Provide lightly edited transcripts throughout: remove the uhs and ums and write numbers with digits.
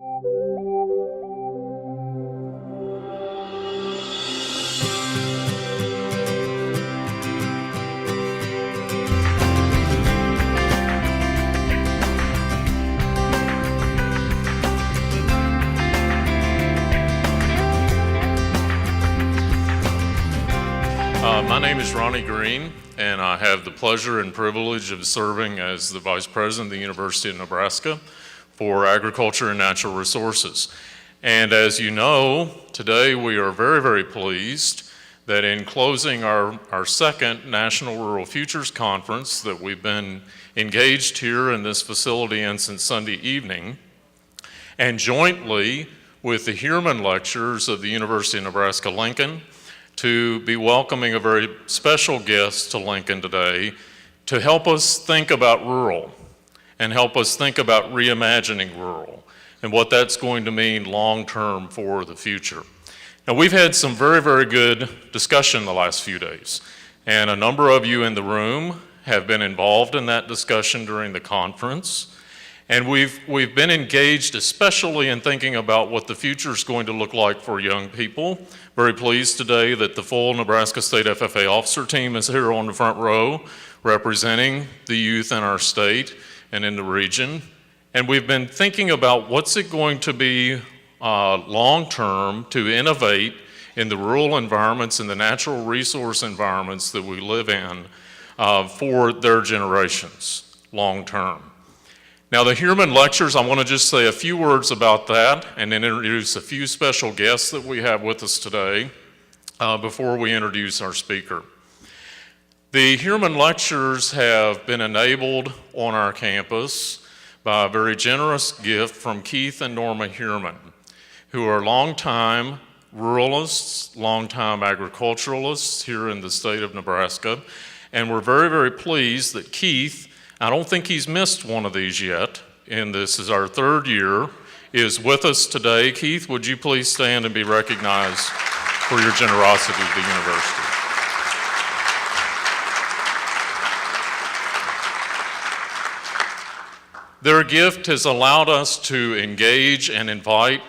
My name is Ronnie Green, and I have the pleasure and privilege of serving as the Vice President of the University of Nebraska for Agriculture and Natural Resources. And as you know, today we are very, very pleased that in closing our second National Rural Futures Conference that we've been engaged here in this facility in since Sunday evening, and jointly with the Heerman Lectures of the University of Nebraska-Lincoln, to be welcoming a very special guest to Lincoln today to help us think about rural and help us think about reimagining rural and what that's going to mean long-term for the future. Now, we've had some very, very good discussion the last few days, and a number of you in the room have been involved in that discussion during the conference. And we've been engaged especially in thinking about what the future is going to look like for young people. Very pleased today that the full Nebraska State FFA officer team is here on the front row representing the youth in our state and in the region. And we've been thinking about what's it going to be long-term to innovate in the rural environments and the natural resource environments that we live in for their generations long-term. Now, the Heerman Lectures, I want to just say a few words about that and then introduce a few special guests that we have with us today before we introduce our speaker. The Heerman Lectures have been enabled on our campus by a very generous gift from Keith and Norma Heerman, who are longtime ruralists, longtime agriculturalists here in the state of Nebraska. And we're very, very pleased that Keith, I don't think he's missed one of these yet, and this is our third year, is with us today. Keith, would you please stand and be recognized for your generosity to the university? Their gift has allowed us to engage and invite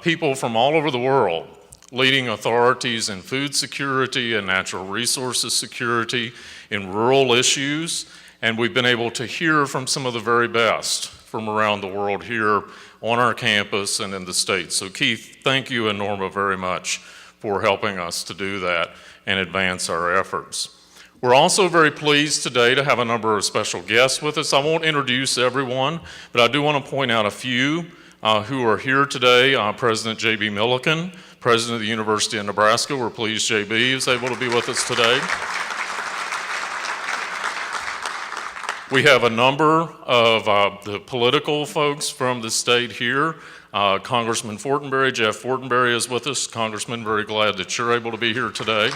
people from all over the world, leading authorities in food security and natural resources security, in rural issues. And we've been able to hear from some of the very best from around the world here on our campus and in the state. So Keith, thank you and Norma very much for helping us to do that and advance our efforts. We're also very pleased today to have a number of special guests with us. I won't introduce everyone, but I do want to point out a few who are here today. President J.B. Milliken, President of the University of Nebraska. We're pleased J.B. is able to be with us today. We have a number of the political folks from the state here. Congressman Fortenberry, Jeff Fortenberry is with us. Congressman, very glad that you're able to be here today.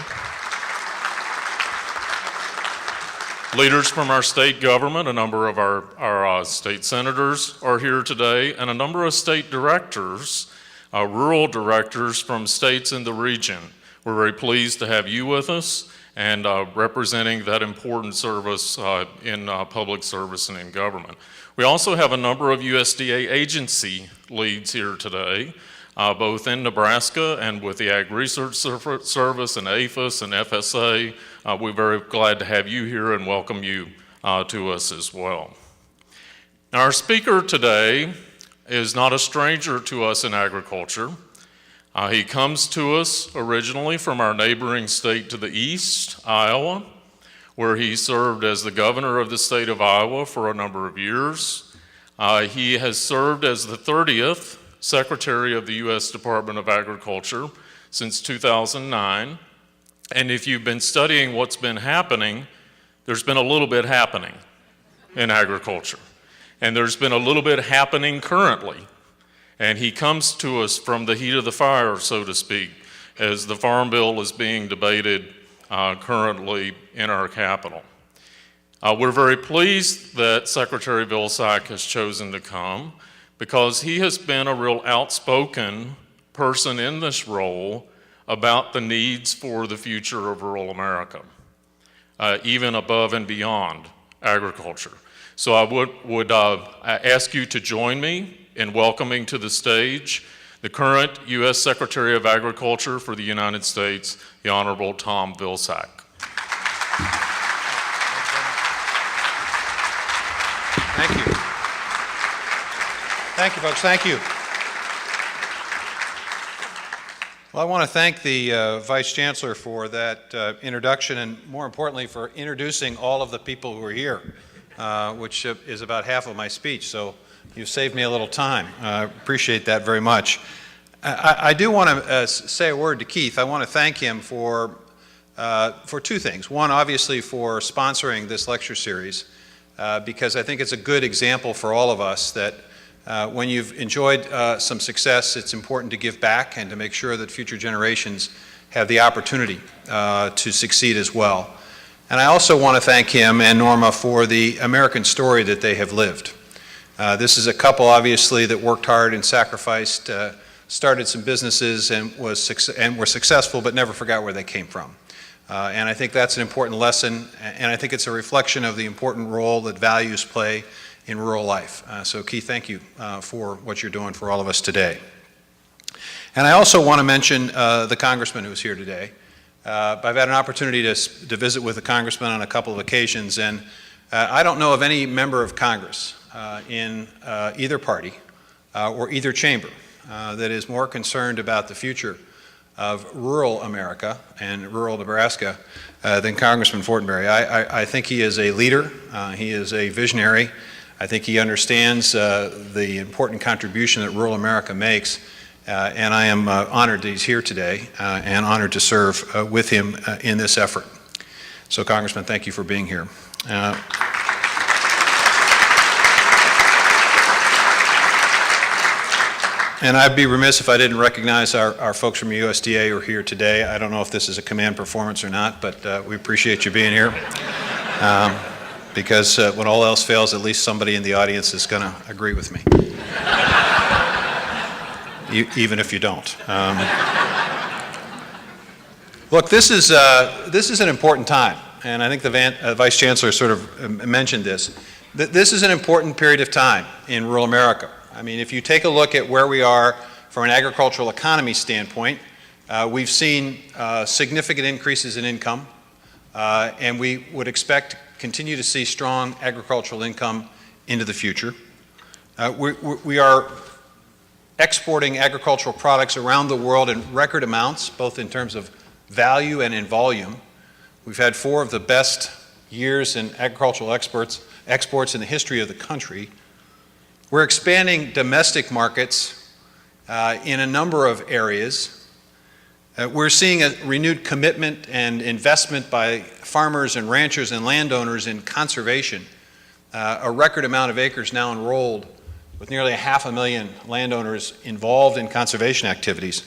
Leaders from our state government, a number of our state senators are here today, and a number of state directors, rural directors from states in the region. We're very pleased to have you with us and representing that important service in public service and in government. We also have a number of USDA agency leads here today, both in Nebraska and with the Ag Research Service and APHIS and FSA. We're very glad to have you here and welcome you to us as well. Now, our speaker today is not a stranger to us in agriculture. He comes to us originally from our neighboring state to the east, Iowa, where he served as the governor of the state of Iowa for a number of years. He has served as the 30th Secretary of the U.S. Department of Agriculture since 2009. And if you've been studying what's been happening, there's been a little bit happening in agriculture. And there's been a little bit happening currently. And he comes to us from the heat of the fire, so to speak, as the Farm Bill is being debated currently in our capital. We're very pleased that Secretary Vilsack has chosen to come because he has been a real outspoken person in this role about the needs for the future of rural America, even above and beyond agriculture. So I would ask you to join me in welcoming to the stage the current U.S. Secretary of Agriculture for the United States, the Honorable Tom Vilsack. Thank you. Thank you, folks. Thank you. Well, I want to thank the Vice Chancellor for that introduction, and more importantly for introducing all of the people who are here, which is about half of my speech, so you've saved me a little time. I appreciate that very much. I do want to say a word to Keith. I want to thank him for two things. One, obviously, for sponsoring this lecture series, because I think it's a good example for all of us that when you've enjoyed some success, it's important to give back and to make sure that future generations have the opportunity to succeed as well. And I also want to thank him and Norma for the American story that they have lived. This is a couple, obviously, that worked hard and sacrificed, started some businesses and were successful, but never forgot where they came from. And I think that's an important lesson, and I think it's a reflection of the important role that values play in rural life. So Keith, thank you for what you're doing for all of us today. And I also want to mention the congressman who's here today. I've had an opportunity to visit with the congressman on a couple of occasions, and I don't know of any member of Congress in either party or either chamber that is more concerned about the future of rural America and rural Nebraska than Congressman Fortenberry. I think he is a leader. He is a visionary. I think he understands the important contribution that rural America makes, and I am honored that he's here today and honored to serve with him in this effort. So, Congressman, thank you for being here. And I'd be remiss if I didn't recognize our folks from USDA who are here today. I don't know if this is a command performance or not, but we appreciate you being here. Because when all else fails, at least somebody in the audience is going to agree with me. Even if you don't. Look, this is an important time, and I think the Vice Chancellor sort of mentioned this. This is an important period of time in rural America. I mean, if you take a look at where we are from an agricultural economy standpoint, we've seen significant increases in income, and we would expect continue to see strong agricultural income into the future. We are exporting agricultural products around the world in record amounts, both in terms of value and in volume. We've had 4 of the best years in agricultural exports in the history of the country. We're expanding domestic markets in a number of areas. We're seeing a renewed commitment and investment by farmers and ranchers and landowners in conservation. A record amount of acres now enrolled, with nearly 500,000 landowners involved in conservation activities.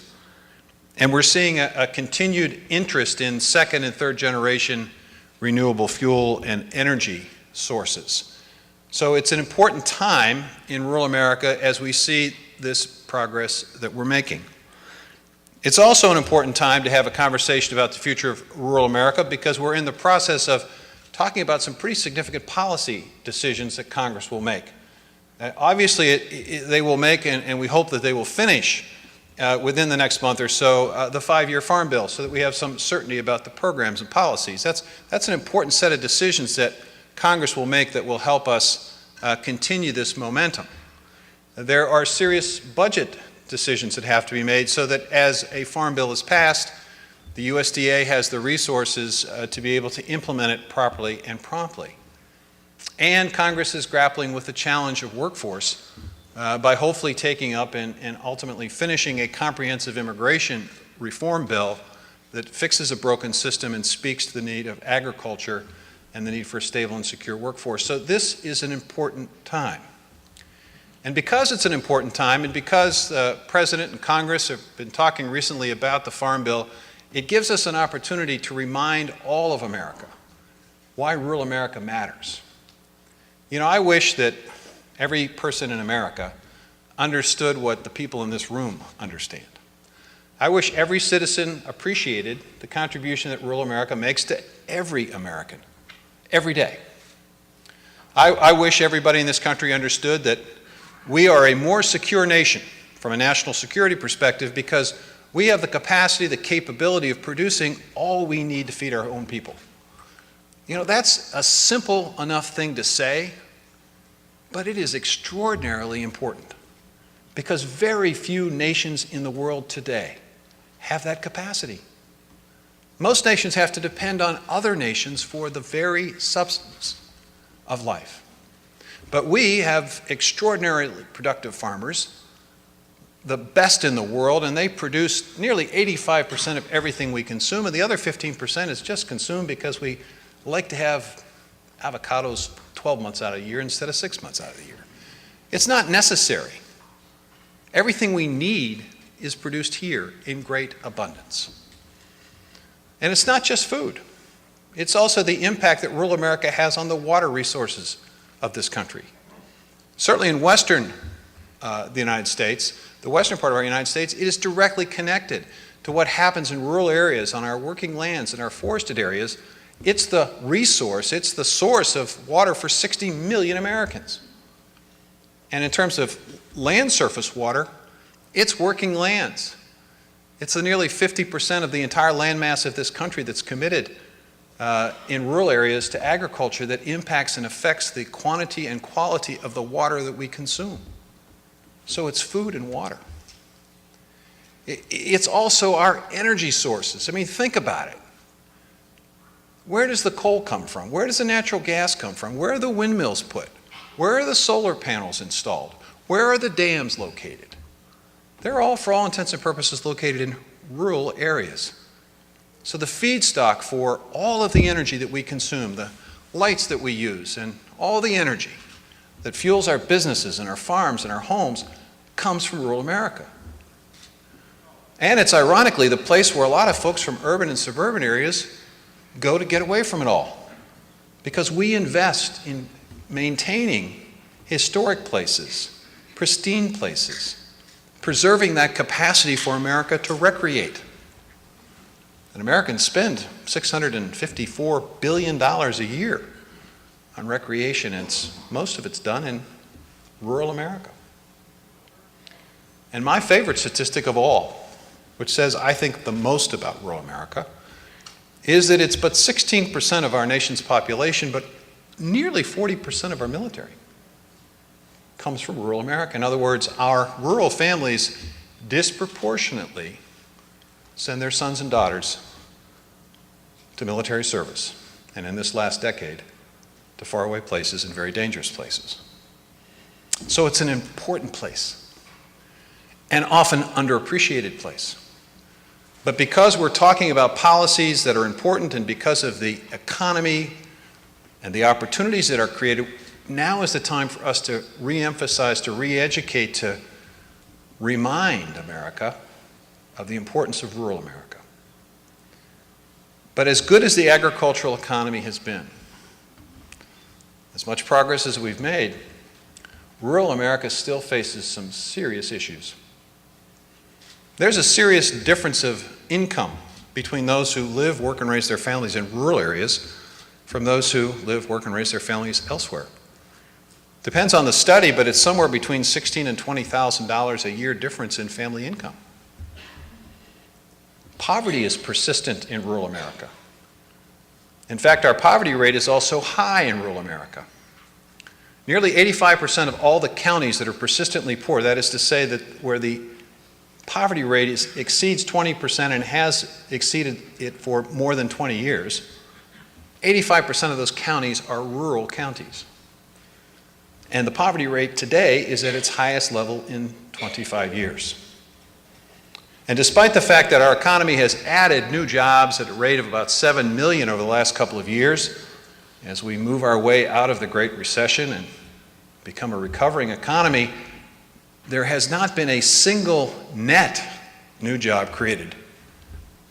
And we're seeing a continued interest in second and third generation renewable fuel and energy sources. So it's an important time in rural America as we see this progress that we're making. It's also an important time to have a conversation about the future of rural America because we're in the process of talking about some pretty significant policy decisions that Congress will make. Obviously, they will make, and we hope that they will finish within the next month or so, the 5-year Farm Bill so that we have some certainty about the programs and policies. That's an important set of decisions that Congress will make that will help us continue this momentum. There are serious budget decisions that have to be made so that as a Farm Bill is passed, the USDA has the resources to be able to implement it properly and promptly. And Congress is grappling with the challenge of workforce by hopefully taking up and ultimately finishing a comprehensive immigration reform bill that fixes a broken system and speaks to the need of agriculture and the need for a stable and secure workforce. So this is an important time. And because it's an important time, and because the President and Congress have been talking recently about the Farm Bill, it gives us an opportunity to remind all of America why rural America matters. You know, I wish that every person in America understood what the people in this room understand. I wish every citizen appreciated the contribution that rural America makes to every American, every day. I wish everybody in this country understood that we are a more secure nation from a national security perspective because we have the capacity, the capability of producing all we need to feed our own people. You know, that's a simple enough thing to say, but it is extraordinarily important because very few nations in the world today have that capacity. Most nations have to depend on other nations for the very substance of life. But we have extraordinarily productive farmers, the best in the world, and they produce nearly 85% of everything we consume, and the other 15% is just consumed because we like to have avocados 12 months out of the year instead of 6 months out of the year. It's not necessary. Everything we need is produced here in great abundance. And it's not just food. It's also the impact that rural America has on the water resources of this country. Certainly in western the United States, the western part of our United States, it is directly connected to what happens in rural areas, on our working lands, in our forested areas. It's the resource, it's the source of water for 60 million Americans. And in terms of land surface water, it's working lands. It's the nearly 50% of the entire land mass of this country that's committed in rural areas to agriculture that impacts and affects the quantity and quality of the water that we consume. So it's food and water. It's also our energy sources. I mean, think about it. Where does the coal come from? Where does the natural gas come from? Where are the windmills put? Where are the solar panels installed? Where are the dams located? They're all, for all intents and purposes, located in rural areas. So the feedstock for all of the energy that we consume, the lights that we use, and all the energy that fuels our businesses and our farms and our homes comes from rural America. And it's ironically the place where a lot of folks from urban and suburban areas go to get away from it all, because we invest in maintaining historic places, pristine places, preserving that capacity for America to recreate. And Americans spend $654 billion a year on recreation, and most of it's done in rural America. And my favorite statistic of all, which says I think the most about rural America, is that it's but 16% of our nation's population, but nearly 40% of our military comes from rural America. In other words, our rural families disproportionately send their sons and daughters to military service, and in this last decade, to faraway places and very dangerous places. So it's an important place, and often underappreciated place. But because we're talking about policies that are important, and because of the economy and the opportunities that are created, now is the time for us to re-emphasize, to re-educate, to remind America of the importance of rural America. But as good as the agricultural economy has been, as much progress as we've made, rural America still faces some serious issues. There's a serious difference of income between those who live, work, and raise their families in rural areas from those who live, work, and raise their families elsewhere. Depends on the study, but it's somewhere between $16,000 and $20,000 a year difference in family income. Poverty is persistent in rural America. In fact, our poverty rate is also high in rural America. Nearly 85% of all the counties that are persistently poor, that is to say that where the poverty rate exceeds 20% and has exceeded it for more than 20 years, 85% of those counties are rural counties. And the poverty rate today is at its highest level in 25 years. And despite the fact that our economy has added new jobs at a rate of about 7 million over the last couple of years, as we move our way out of the Great Recession and become a recovering economy, there has not been a single net new job created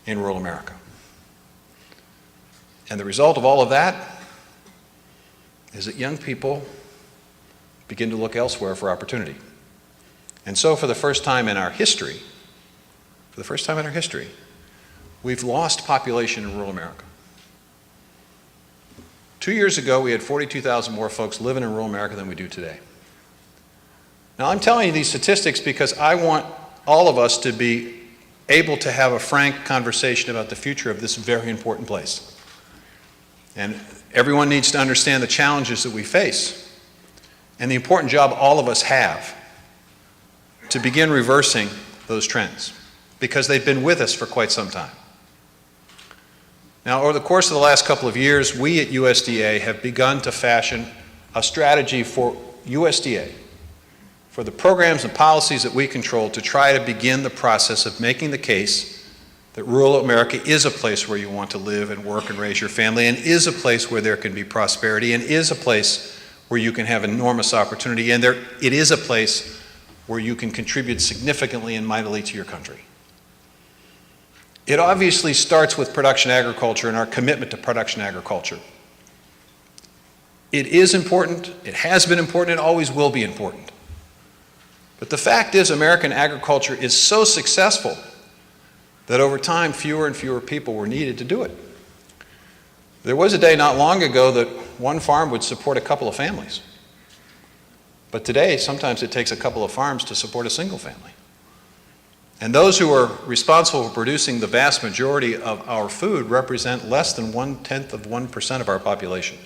in rural America. And the result of all of that is that young people begin to look elsewhere for opportunity. And so for the first time in our history, we've lost population in rural America. 2 years ago, we had 42,000 more folks living in rural America than we do today. Now, I'm telling you these statistics because I want all of us to be able to have a frank conversation about the future of this very important place. And everyone needs to understand the challenges that we face and the important job all of us have to begin reversing those trends, because they've been with us for quite some time. Now, over the course of the last couple of years, we at USDA have begun to fashion a strategy for USDA, for the programs and policies that we control, to try to begin the process of making the case that rural America is a place where you want to live and work and raise your family, and is a place where there can be prosperity, and is a place where you can have enormous opportunity, and it is a place where you can contribute significantly and mightily to your country. It obviously starts with production agriculture and our commitment to production agriculture. It is important, it has been important, it always will be important. But the fact is, American agriculture is so successful that over time, fewer and fewer people were needed to do it. There was a day not long ago that one farm would support a couple of families. But today, sometimes it takes a couple of farms to support a single family. And those who are responsible for producing the vast majority of our food represent less than 0.1% of our population.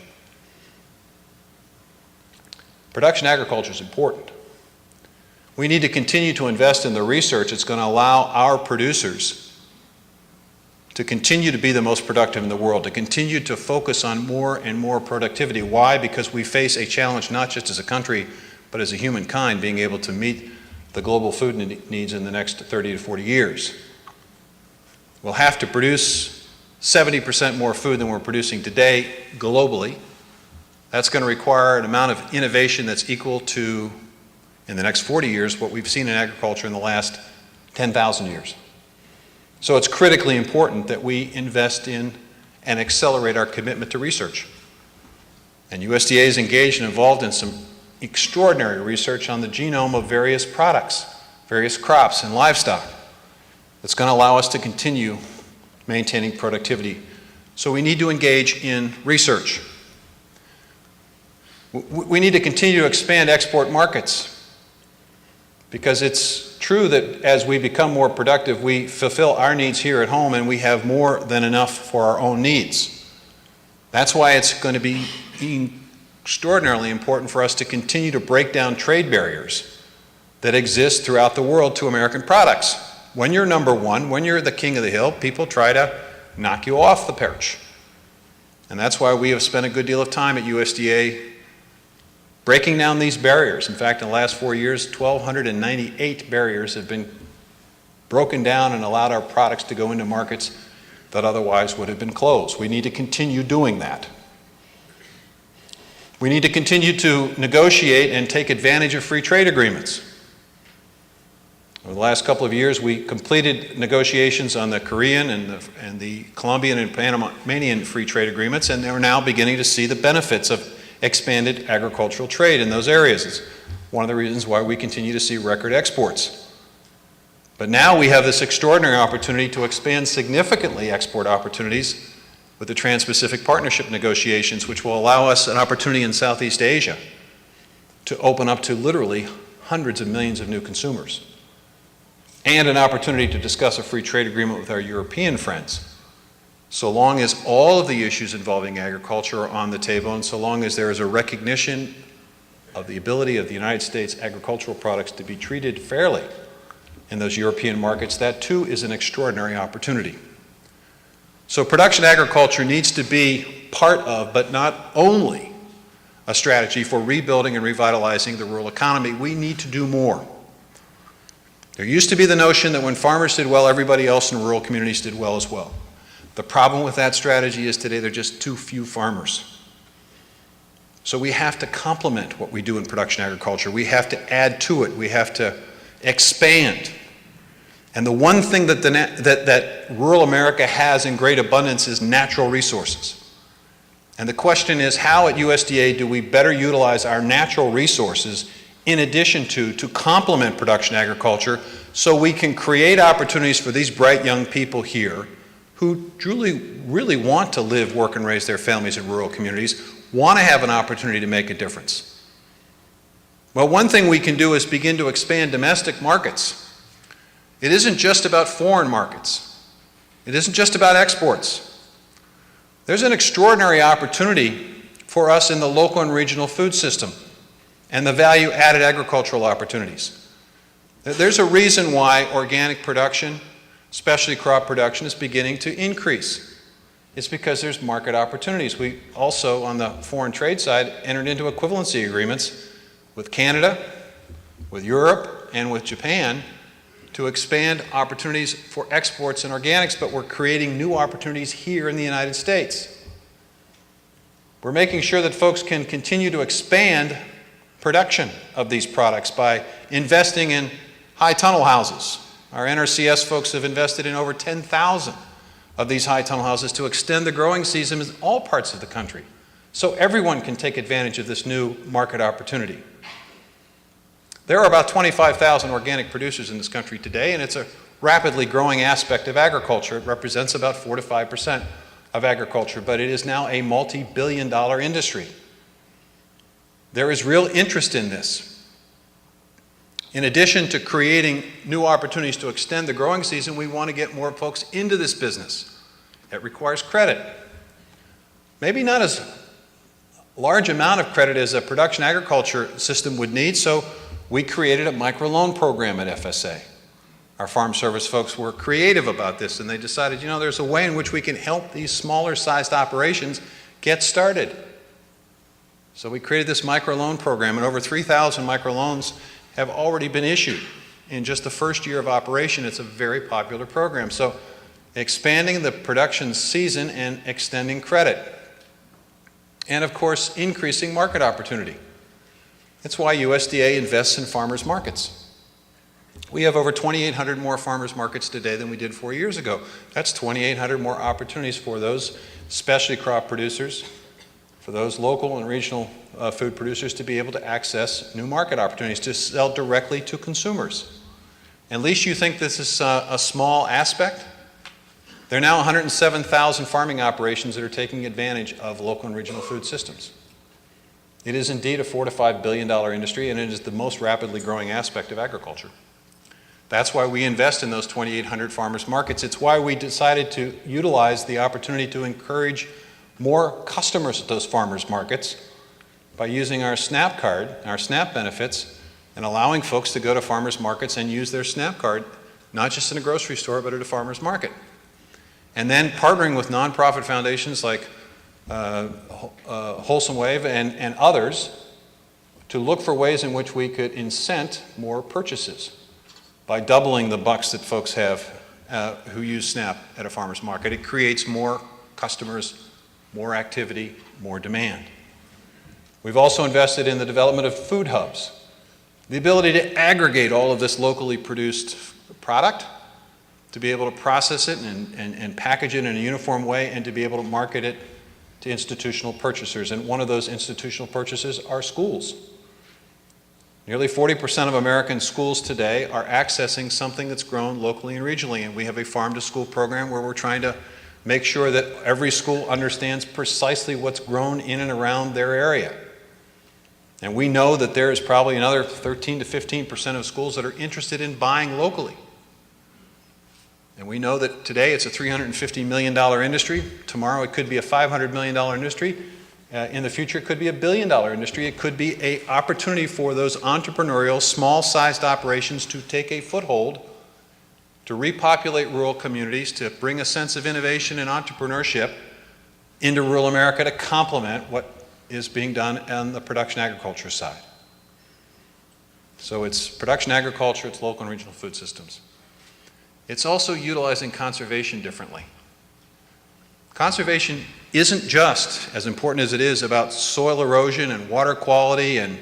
Production agriculture is important. We need to continue to invest in the research that's going to allow our producers to continue to be the most productive in the world, to continue to focus on more and more productivity. Why? Because we face a challenge not just as a country, but as a humankind, being able to meet the global food needs in the next 30 to 40 years. We'll have to produce 70% more food than we're producing today globally. That's going to require an amount of innovation that's equal to, in the next 40 years, what we've seen in agriculture in the last 10,000 years. So it's critically important that we invest in and accelerate our commitment to research. And USDA is engaged and involved in some extraordinary research on the genome of various products, various crops and livestock, that's going to allow us to continue maintaining productivity. So we need to engage in research. We need to continue to expand export markets, because it's true that as we become more productive, we fulfill our needs here at home and we have more than enough for our own needs. That's why it's going to be extraordinarily important for us to continue to break down trade barriers that exist throughout the world to American products. When you're number one, when you're the king of the hill, people try to knock you off the perch. And that's why we have spent a good deal of time at USDA breaking down these barriers. In fact, in the last 4 years, 1,298 barriers have been broken down and allowed our products to go into markets that otherwise would have been closed. We need to continue doing that. We need to continue to negotiate and take advantage of free trade agreements. Over the last couple of years, we completed negotiations on the Korean and the Colombian and Panamanian free trade agreements, and they're now beginning to see the benefits of expanded agricultural trade in those areas. It's one of the reasons why we continue to see record exports. But now we have this extraordinary opportunity to expand significantly export opportunities with the Trans-Pacific Partnership negotiations, which will allow us an opportunity in Southeast Asia to open up to literally hundreds of millions of new consumers, and an opportunity to discuss a free trade agreement with our European friends, so long as all of the issues involving agriculture are on the table, and so long as there is a recognition of the ability of the United States agricultural products to be treated fairly in those European markets. That too is an extraordinary opportunity. So production agriculture needs to be part of, but not only, a strategy for rebuilding and revitalizing the rural economy. We need to do more. There used to be the notion that when farmers did well, everybody else in rural communities did well as well. The problem with that strategy is today there are just too few farmers. So we have to complement what we do in production agriculture. We have to add to it. We have to expand. And the one thing that rural America has in great abundance is natural resources. And the question is, how at USDA do we better utilize our natural resources in addition to complement production agriculture, so we can create opportunities for these bright young people here who truly, really want to live, work, and raise their families in rural communities, want to have an opportunity to make a difference. Well, one thing we can do is begin to expand domestic markets. It isn't just about foreign markets. It isn't just about exports. There's an extraordinary opportunity for us in the local and regional food system and the value-added agricultural opportunities. There's a reason why organic production, specialty crop production, is beginning to increase. It's because there's market opportunities. We also, on the foreign trade side, entered into equivalency agreements with Canada, with Europe, and with Japan to expand opportunities for exports in organics, but we're creating new opportunities here in the United States. We're making sure that folks can continue to expand production of these products by investing in high tunnel houses. Our NRCS folks have invested in over 10,000 of these high tunnel houses to extend the growing season in all parts of the country, so everyone can take advantage of this new market opportunity. There are about 25,000 organic producers in this country today, and it's a rapidly growing aspect of agriculture. It represents about 4 to 5% of agriculture, but it is now a multi-billion-dollar industry. There is real interest in this. In addition to creating new opportunities to extend the growing season, we want to get more folks into this business. It requires credit. Maybe not as large amount of credit as a production agriculture system would need, so we created a microloan program at FSA. Our Farm Service folks were creative about this, and they decided, you know, there's a way in which we can help these smaller sized operations get started. So we created this microloan program, and over 3,000 microloans have already been issued. In just the first year of operation, it's a very popular program. So expanding the production season and extending credit. And of course, increasing market opportunity. That's why USDA invests in farmers markets. We have over 2,800 more farmers markets today than we did 4 years ago. That's 2,800 more opportunities for those specialty crop producers, for those local and regional food producers to be able to access new market opportunities to sell directly to consumers. At least you think this is a small aspect. There are now 107,000 farming operations that are taking advantage of local and regional food systems. It is indeed a $4 to $5 billion industry, and it is the most rapidly growing aspect of agriculture. That's why we invest in those 2,800 farmers markets. It's why we decided to utilize the opportunity to encourage more customers at those farmers markets by using our SNAP card, our SNAP benefits, and allowing folks to go to farmers markets and use their SNAP card, not just in a grocery store, but at a farmer's market. And then partnering with nonprofit foundations like Wholesome Wave and others to look for ways in which we could incent more purchases by doubling the bucks that folks have who use SNAP at a farmer's market. It creates more customers, more activity, more demand. We've also invested in the development of food hubs, the ability to aggregate all of this locally produced product, to be able to process it and package it in a uniform way, and to be able to market it to institutional purchasers. And one of those institutional purchasers are schools. Nearly 40% of American schools today are accessing something that's grown locally and regionally, and we have a farm-to-school program where we're trying to make sure that every school understands precisely what's grown in and around their area. And we know that there is probably another 13 to 15% of schools that are interested in buying locally. And we know that today it's a $350 million industry. Tomorrow it could be a $500 million industry. In the future it could be a $1 billion industry. It could be an opportunity for those entrepreneurial, small-sized operations to take a foothold, to repopulate rural communities, to bring a sense of innovation and entrepreneurship into rural America to complement what is being done on the production agriculture side. So it's production agriculture, it's local and regional food systems. It's also utilizing conservation differently. Conservation isn't just as important as it is about soil erosion and water quality and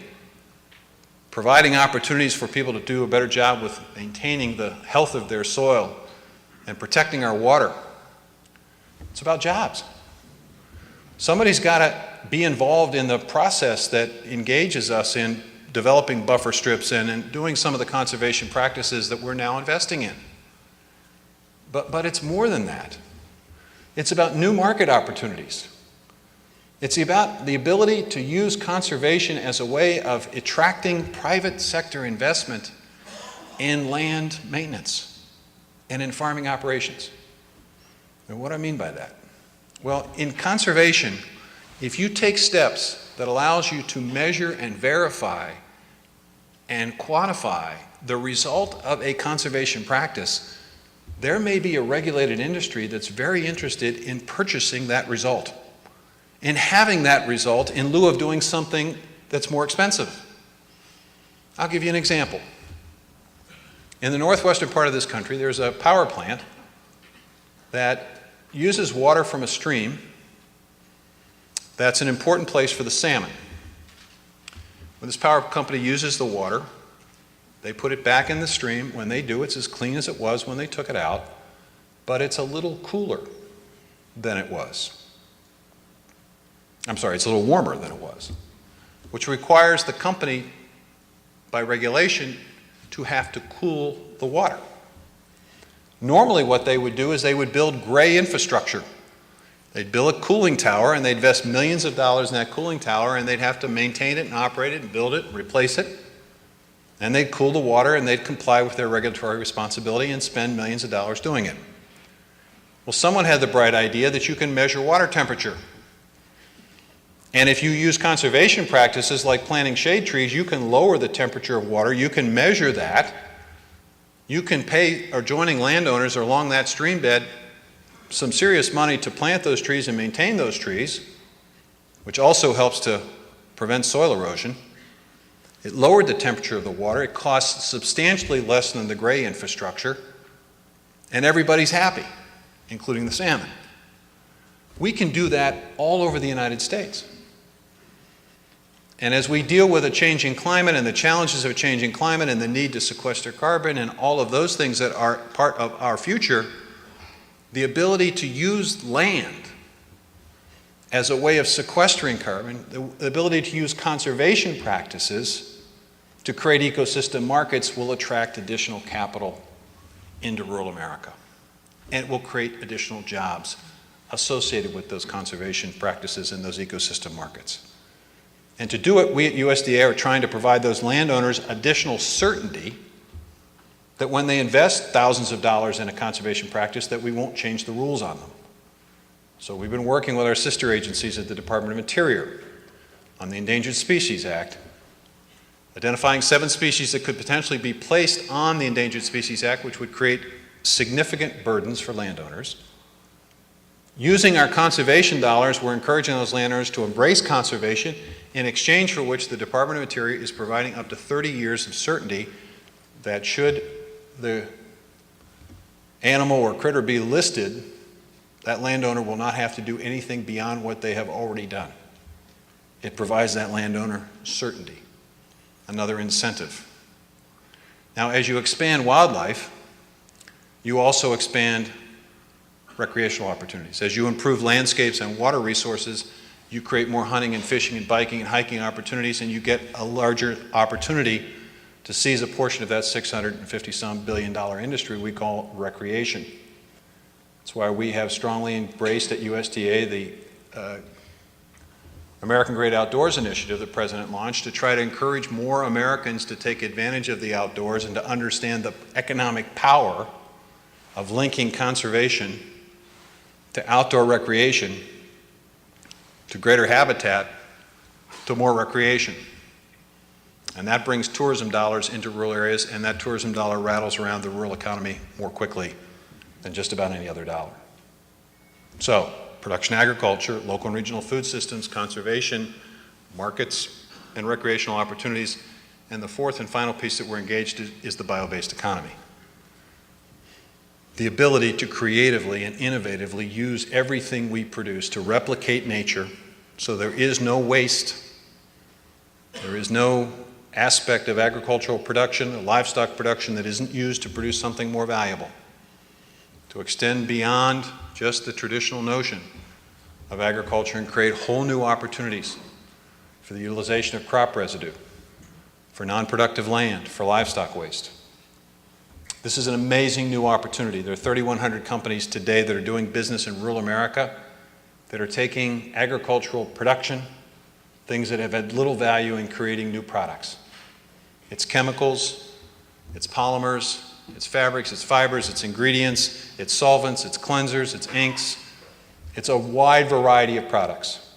providing opportunities for people to do a better job with maintaining the health of their soil and protecting our water. It's about jobs. Somebody's got to be involved in the process that engages us in developing buffer strips and in doing some of the conservation practices that we're now investing in. But it's more than that. It's about new market opportunities. It's about the ability to use conservation as a way of attracting private sector investment in land maintenance and in farming operations. And what do I mean by that? Well, in conservation, if you take steps that allows you to measure and verify and quantify the result of a conservation practice, there may be a regulated industry that's very interested in purchasing that result and having that result in lieu of doing something that's more expensive. I'll give you an example. In the northwestern part of this country, there's a power plant that uses water from a stream that's an important place for the salmon. When this power company uses the water, they put it back in the stream. When they do, it's as clean as it was when they took it out, but it's a little cooler than it was. I'm sorry, it's a little warmer than it was, which requires the company, by regulation, to have to cool the water. Normally what they would do is they would build gray infrastructure. They'd build a cooling tower and they'd invest millions of dollars in that cooling tower, and they'd have to maintain it and operate it and build it and replace it. And they'd cool the water and they'd comply with their regulatory responsibility and spend millions of dollars doing it. Well, someone had the bright idea that you can measure water temperature. And if you use conservation practices like planting shade trees, you can lower the temperature of water. You can measure that. You can pay adjoining landowners along that stream bed some serious money to plant those trees and maintain those trees, which also helps to prevent soil erosion. It lowered the temperature of the water. It costs substantially less than the gray infrastructure, and everybody's happy, including the salmon. We can do that all over the United States. And as we deal with a changing climate and the challenges of a changing climate and the need to sequester carbon and all of those things that are part of our future, the ability to use land as a way of sequestering carbon, the ability to use conservation practices to create ecosystem markets will attract additional capital into rural America. And it will create additional jobs associated with those conservation practices in those ecosystem markets. And to do it, we at USDA are trying to provide those landowners additional certainty that when they invest thousands of dollars in a conservation practice, that we won't change the rules on them. So we've been working with our sister agencies at the Department of Interior on the Endangered Species Act, identifying 7 species that could potentially be placed on the Endangered Species Act, which would create significant burdens for landowners. Using our conservation dollars, we're encouraging those landowners to embrace conservation, in exchange for which the Department of Interior is providing up to 30 years of certainty that should the animal or critter be listed, that landowner will not have to do anything beyond what they have already done. It provides that landowner certainty, another incentive. Now, as you expand wildlife, you also expand recreational opportunities. As you improve landscapes and water resources, you create more hunting and fishing and biking and hiking opportunities, and you get a larger opportunity to seize a portion of that $650-some billion industry we call recreation. That's why we have strongly embraced at USDA the American Great Outdoors Initiative the President launched to try to encourage more Americans to take advantage of the outdoors and to understand the economic power of linking conservation to outdoor recreation, to greater habitat, to more recreation. And that brings tourism dollars into rural areas, and that tourism dollar rattles around the rural economy more quickly than just about any other dollar. So, production agriculture, local and regional food systems, conservation, markets, and recreational opportunities. And the fourth and final piece that we're engaged in is the bio-based economy. The ability to creatively and innovatively use everything we produce to replicate nature so there is no waste, there is no aspect of agricultural production or livestock production that isn't used to produce something more valuable, to extend beyond just the traditional notion of agriculture and create whole new opportunities for the utilization of crop residue, for non-productive land, for livestock waste. This is an amazing new opportunity. There are 3,100 companies today that are doing business in rural America that are taking agricultural production, things that have had little value, in creating new products. It's chemicals, it's polymers, it's fabrics, it's fibers, it's ingredients, it's solvents, it's cleansers, it's inks. It's a wide variety of products.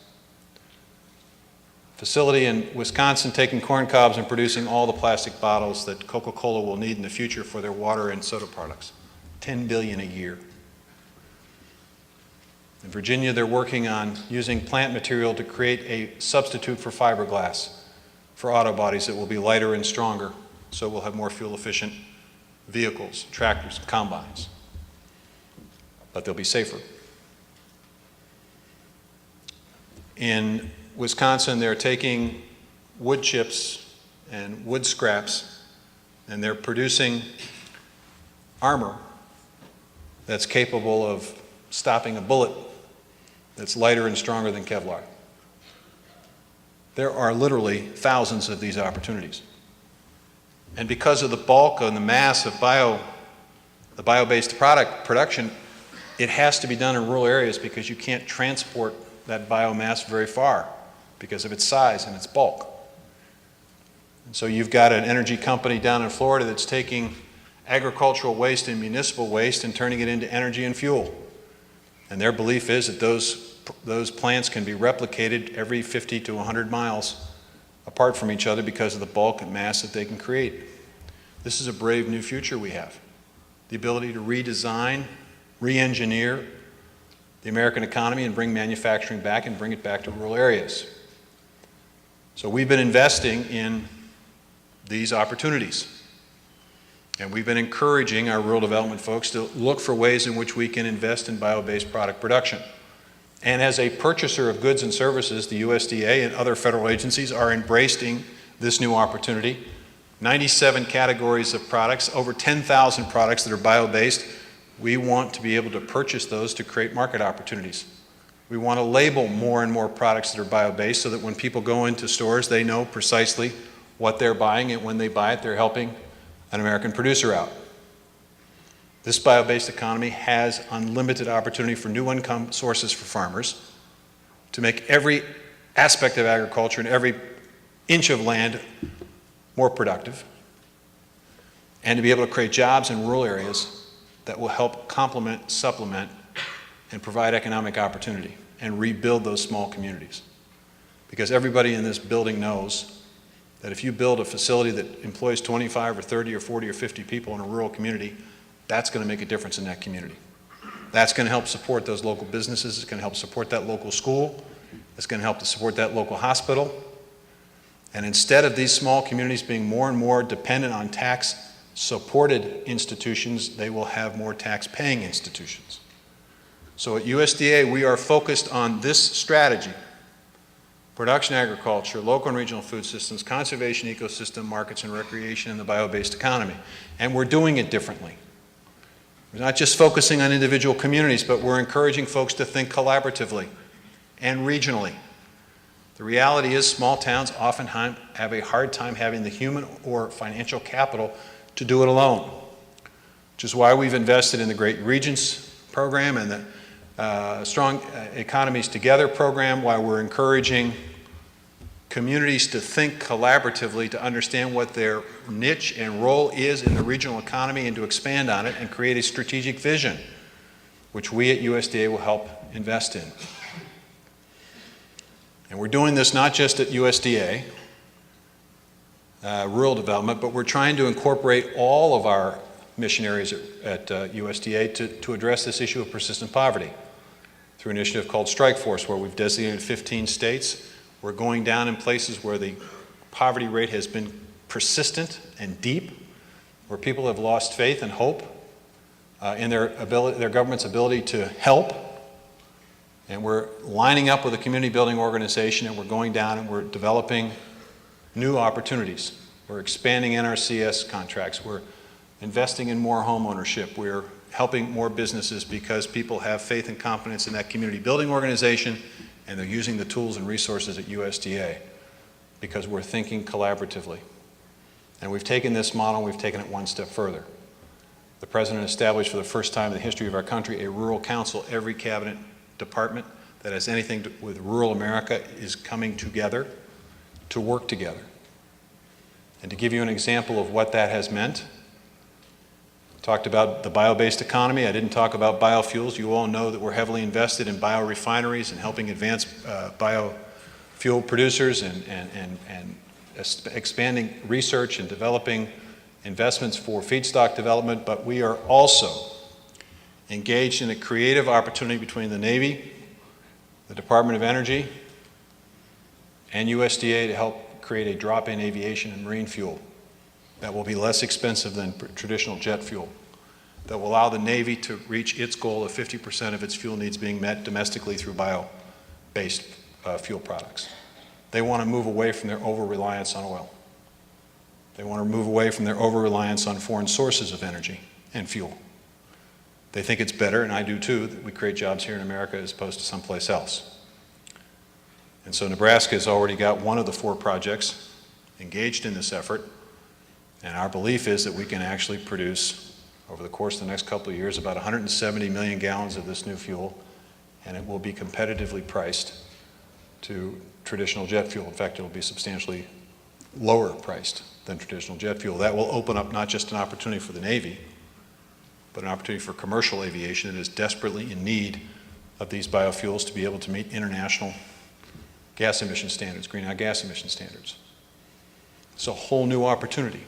Facility in Wisconsin taking corn cobs and producing all the plastic bottles that Coca-Cola will need in the future for their water and soda products. 10 billion a year. In Virginia, they're working on using plant material to create a substitute for fiberglass for auto bodies that will be lighter and stronger, so we'll have more fuel-efficient vehicles, tractors, combines. But they'll be safer. In Wisconsin, they're taking wood chips and wood scraps, and they're producing armor that's capable of stopping a bullet that's lighter and stronger than Kevlar. There are literally thousands of these opportunities. And because of the bulk and the mass of the bio-based product production, it has to be done in rural areas because you can't transport that biomass very far because of its size and its bulk. And so you've got an energy company down in Florida that's taking agricultural waste and municipal waste and turning it into energy and fuel. And their belief is that those plants can be replicated every 50 to 100 miles apart from each other because of the bulk and mass that they can create. This is a brave new future we have. The ability to redesign, re-engineer the American economy and bring manufacturing back and bring it back to rural areas. So we've been investing in these opportunities. And we've been encouraging our rural development folks to look for ways in which we can invest in bio-based product production. And as a purchaser of goods and services, the USDA and other federal agencies are embracing this new opportunity. 97 categories of products, over 10,000 products that are bio-based. We want to be able to purchase those to create market opportunities. We want to label more and more products that are bio-based so that when people go into stores, they know precisely what they're buying, and when they buy it, they're helping an American producer out. This bio-based economy has unlimited opportunity for new income sources for farmers to make every aspect of agriculture and every inch of land more productive, and to be able to create jobs in rural areas that will help complement, supplement, and provide economic opportunity and rebuild those small communities. Because everybody in this building knows that if you build a facility that employs 25 or 30 or 40 or 50 people in a rural community, that's going to make a difference in that community. That's going to help support those local businesses. It's going to help support that local school. It's going to help to support that local hospital. And instead of these small communities being more and more dependent on tax-supported institutions, they will have more tax-paying institutions. So at USDA, we are focused on this strategy: production agriculture, local and regional food systems, conservation ecosystem, markets and recreation, and the bio-based economy. And we're doing it differently. We're not just focusing on individual communities, but we're encouraging folks to think collaboratively and regionally. The reality is small towns often have a hard time having the human or financial capital to do it alone, which is why we've invested in the Great Regions program and the Strong Economies Together program, why we're encouraging communities to think collaboratively, to understand what their niche and role is in the regional economy and to expand on it and create a strategic vision, which we at USDA will help invest in. And we're doing this not just at USDA, rural development, but we're trying to incorporate all of our mission areas at USDA to address this issue of persistent poverty through an initiative called Strike Force, where we've designated 15 states. We're going down in places where the poverty rate has been persistent and deep, where people have lost faith and hope in their government's ability to help. And we're lining up with a community building organization, and we're going down and we're developing new opportunities. We're expanding NRCS contracts. We're investing in more home ownership. We're helping more businesses because people have faith and confidence in that community building organization, and they're using the tools and resources at USDA because we're thinking collaboratively. And we've taken this model and we've taken it one step further. The President established for the first time in the history of our country a rural council. Every cabinet department that has anything to, with rural America is coming together to work together. And to give you an example of what that has meant, talked about the bio-based economy. I didn't talk about biofuels. You all know that we're heavily invested in biorefineries and helping advance biofuel producers and expanding research and developing investments for feedstock development, but we are also engaged in a creative opportunity between the Navy, the Department of Energy, and USDA to help create a drop-in aviation and marine fuel that will be less expensive than traditional jet fuel, that will allow the Navy to reach its goal of 50% of its fuel needs being met domestically through bio-based fuel products. They want to move away from their over-reliance on oil. They want to move away from their over-reliance on foreign sources of energy and fuel. They think it's better, and I do too, that we create jobs here in America as opposed to someplace else. And so Nebraska has already got one of the 4 projects engaged in this effort, and our belief is that we can actually produce, over the course of the next couple of years, about 170 million gallons of this new fuel, and it will be competitively priced to traditional jet fuel. In fact, it will be substantially lower priced than traditional jet fuel. That will open up not just an opportunity for the Navy, but an opportunity for commercial aviation that is desperately in need of these biofuels to be able to meet international gas emission standards, greenhouse gas emission standards. It's a whole new opportunity.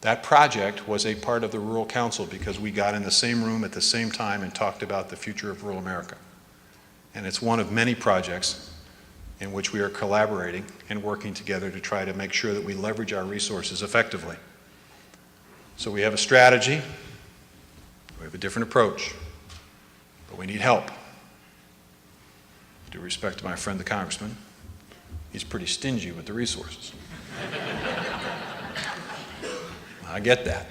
That project was a part of the Rural Council because we got in the same room at the same time and talked about the future of rural America. And it's one of many projects in which we are collaborating and working together to try to make sure that we leverage our resources effectively. So we have a strategy, we have a different approach, but we need help. Due respect to my friend the Congressman, he's pretty stingy with the resources. I get that.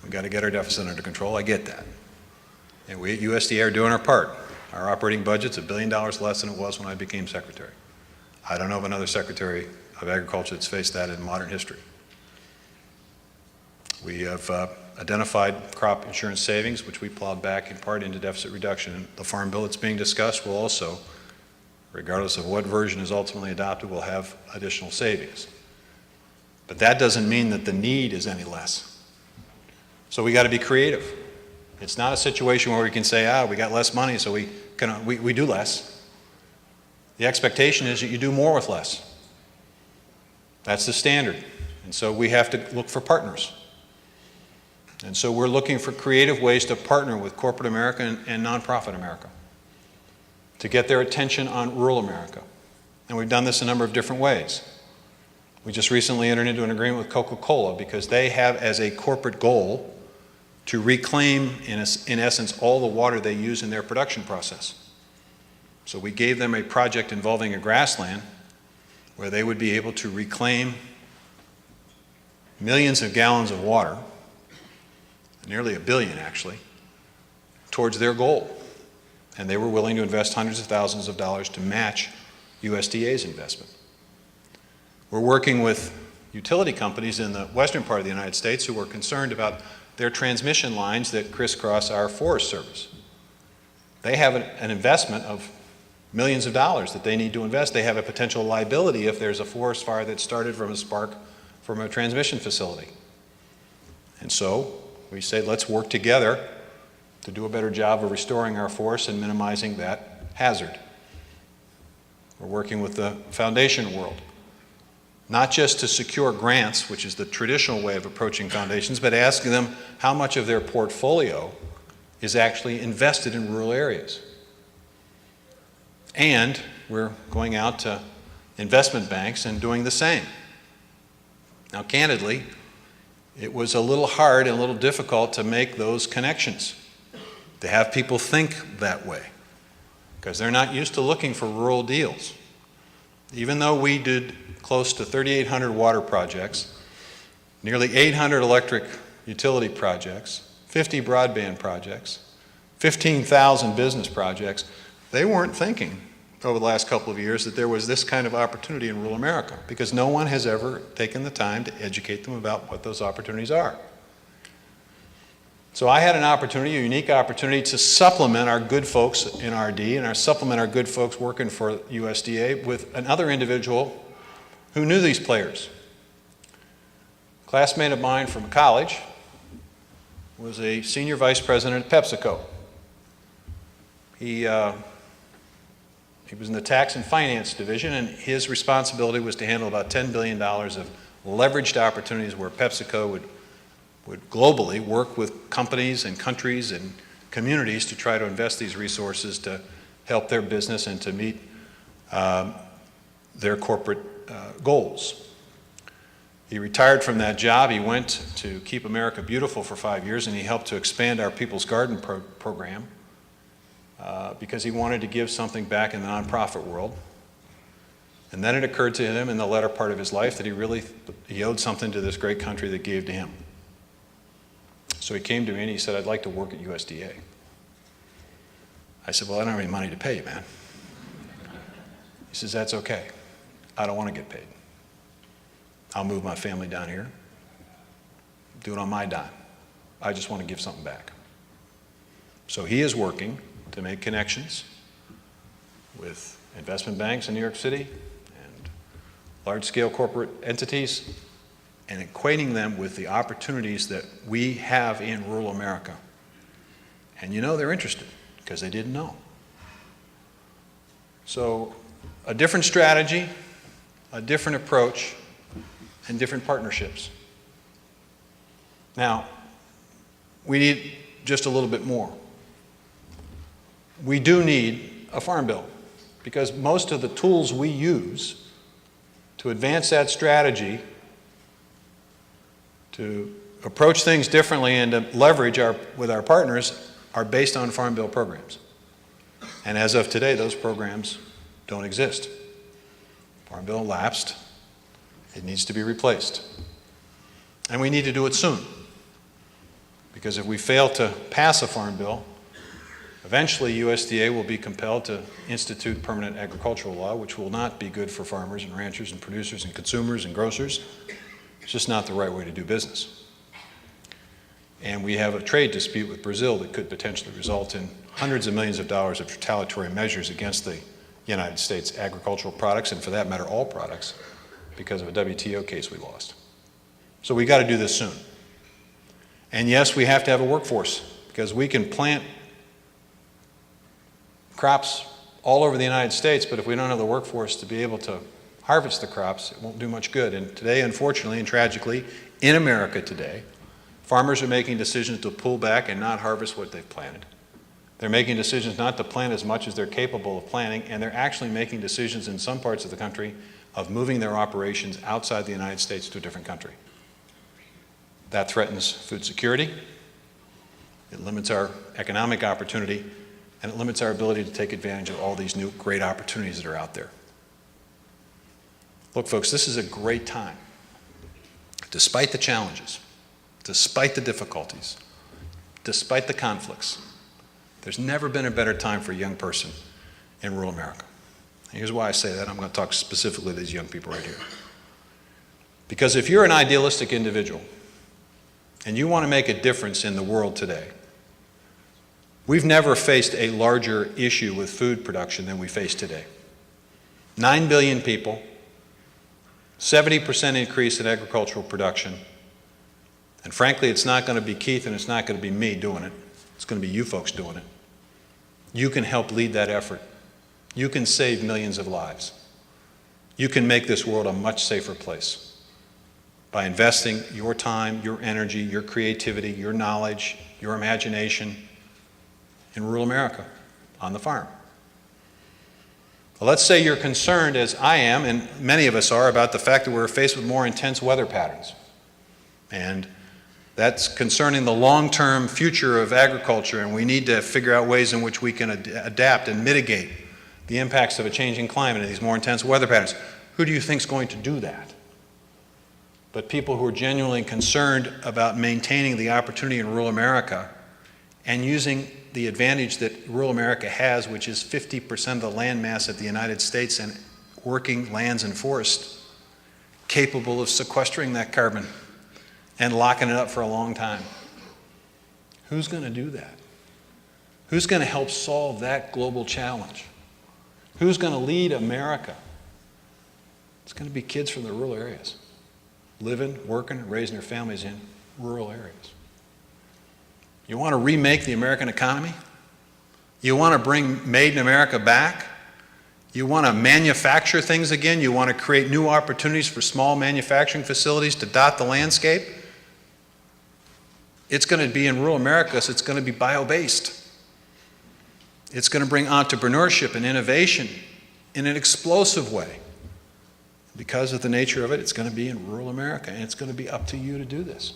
We've got to get our deficit under control, I get that. And we at USDA are doing our part. Our operating budget's $1 billion less than it was when I became secretary. I don't know of another secretary of agriculture that's faced that in modern history. We have identified crop insurance savings, which we plowed back in part into deficit reduction. And the farm bill that's being discussed will also, regardless of what version is ultimately adopted, will have additional savings. But that doesn't mean that the need is any less. So we got to be creative. It's not a situation where we can say, we got less money, so we do less. The expectation is that you do more with less. That's the standard. And so we have to look for partners. And so we're looking for creative ways to partner with corporate America and nonprofit America to get their attention on rural America. And we've done this a number of different ways. We just recently entered into an agreement with Coca-Cola because they have as a corporate goal to reclaim, in essence, all the water they use in their production process. So we gave them a project involving a grassland where they would be able to reclaim millions of gallons of water, nearly 1 billion actually, towards their goal. And they were willing to invest hundreds of thousands of dollars to match USDA's investment. We're working with utility companies in the western part of the United States who are concerned about their transmission lines that crisscross our Forest Service. They have an investment of millions of dollars that they need to invest. They have a potential liability if there's a forest fire that started from a spark from a transmission facility. And so we say, let's work together to do a better job of restoring our forests and minimizing that hazard. We're working with the foundation world, not just to secure grants, which is the traditional way of approaching foundations, but asking them how much of their portfolio is actually invested in rural areas. And we're going out to investment banks and doing the same. Now, candidly, it was a little hard and a little difficult to make those connections, to have people think that way, because they're not used to looking for rural deals. Even though we did close to 3,800 water projects, nearly 800 electric utility projects, 50 broadband projects, 15,000 business projects, they weren't thinking over the last couple of years that there was this kind of opportunity in rural America, because no one has ever taken the time to educate them about what those opportunities are. So I had an opportunity, a unique opportunity, to supplement our good folks in RD and supplement our good folks working for USDA with another individual who knew these players. A classmate of mine from college was a senior vice president at PepsiCo. He was in the tax and finance division, and his responsibility was to handle about $10 billion of leveraged opportunities where PepsiCo would globally work with companies and countries and communities to try to invest these resources to help their business and to meet their corporate goals. He retired from that job. He went to Keep America Beautiful for 5 years, and he helped to expand our People's Garden program because he wanted to give something back in the nonprofit world. And then it occurred to him in the latter part of his life that he owed something to this great country that gave to him. So he came to me and he said, "I'd like to work at USDA." I said, "Well, I don't have any money to pay you, man." He says, "That's okay. I don't want to get paid. I'll move my family down here, do it on my dime. I just want to give something back." So he is working to make connections with investment banks in New York City and large-scale corporate entities and equating them with the opportunities that we have in rural America. And you know they're interested because they didn't know. So a different strategy, a different approach, and different partnerships. Now, we need just a little bit more. We do need a farm bill because most of the tools we use to advance that strategy, to approach things differently and to leverage with our partners are based on farm bill programs. And as of today, those programs don't exist. Farm bill lapsed. It needs to be replaced. And we need to do it soon. Because if we fail to pass a farm bill, eventually USDA will be compelled to institute permanent agricultural law, which will not be good for farmers and ranchers and producers and consumers and grocers. It's just not the right way to do business. And we have a trade dispute with Brazil that could potentially result in hundreds of millions of dollars of retaliatory measures against the United States agricultural products, and for that matter, all products, because of a WTO case we lost. So we got to do this soon. And yes, we have to have a workforce, because we can plant crops all over the United States, but if we don't have the workforce to be able to harvest the crops, it won't do much good. And today, unfortunately and tragically, in America today, farmers are making decisions to pull back and not harvest what they've planted. They're making decisions not to plant as much as they're capable of planting, and they're actually making decisions in some parts of the country of moving their operations outside the United States to a different country. That threatens food security, it limits our economic opportunity, and it limits our ability to take advantage of all these new great opportunities that are out there. Look, folks, this is a great time. Despite the challenges, despite the difficulties, despite the conflicts, there's never been a better time for a young person in rural America. And here's why I say that. I'm going to talk specifically to these young people right here. Because if you're an idealistic individual and you want to make a difference in the world today, we've never faced a larger issue with food production than we face today. 9 billion people, 70% increase in agricultural production, and frankly, it's not going to be Keith and it's not going to be me doing it. It's going to be you folks doing it. You can help lead that effort. You can save millions of lives. You can make this world a much safer place by investing your time, your energy, your creativity, your knowledge, your imagination in rural America on the farm. Well, let's say you're concerned, as I am, and many of us are, about the fact that we're faced with more intense weather patterns. And that's concerning the long-term future of agriculture, and we need to figure out ways in which we can adapt and mitigate the impacts of a changing climate and these more intense weather patterns. Who do you think is going to do that? But people who are genuinely concerned about maintaining the opportunity in rural America and using the advantage that rural America has, which is 50% of the land mass of the United States and working lands and forests capable of sequestering that carbon and locking it up for a long time. Who's going to do that? Who's going to help solve that global challenge? Who's going to lead America? It's going to be kids from the rural areas, living, working, raising their families in rural areas. You want to remake the American economy? You want to bring Made in America back? You want to manufacture things again? You want to create new opportunities for small manufacturing facilities to dot the landscape? It's going to be in rural America, so it's going to be bio-based. It's going to bring entrepreneurship and innovation in an explosive way. Because of the nature of it, it's going to be in rural America, and it's going to be up to you to do this.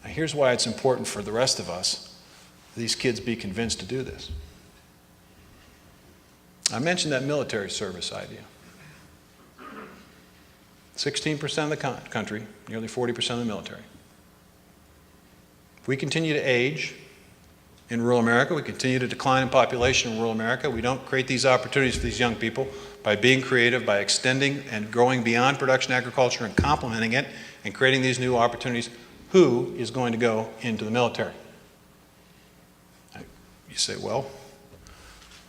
Now, here's why it's important for the rest of us, these kids be convinced to do this. I mentioned that military service idea. 16% of the country, nearly 40% of the military. If we continue to age in rural America, we continue to decline in population in rural America, we don't create these opportunities for these young people by being creative, by extending and growing beyond production agriculture and complementing it and creating these new opportunities, who is going to go into the military? You say, well,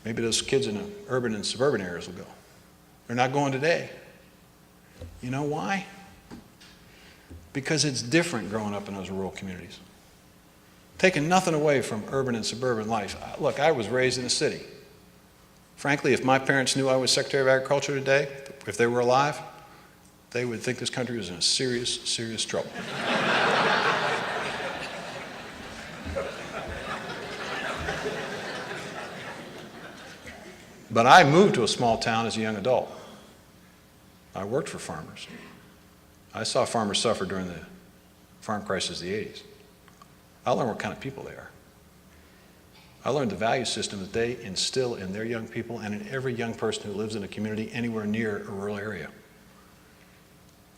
maybe those kids in the urban and suburban areas will go. They're not going today. You know why? Because it's different growing up in those rural communities. Taking nothing away from urban and suburban life. Look, I was raised in a city. Frankly, if my parents knew I was Secretary of Agriculture today, if they were alive, they would think this country was in a serious, serious trouble. But I moved to a small town as a young adult. I worked for farmers. I saw farmers suffer during the farm crisis of the 80s. I learned what kind of people they are. I learned the value system that they instill in their young people and in every young person who lives in a community anywhere near a rural area.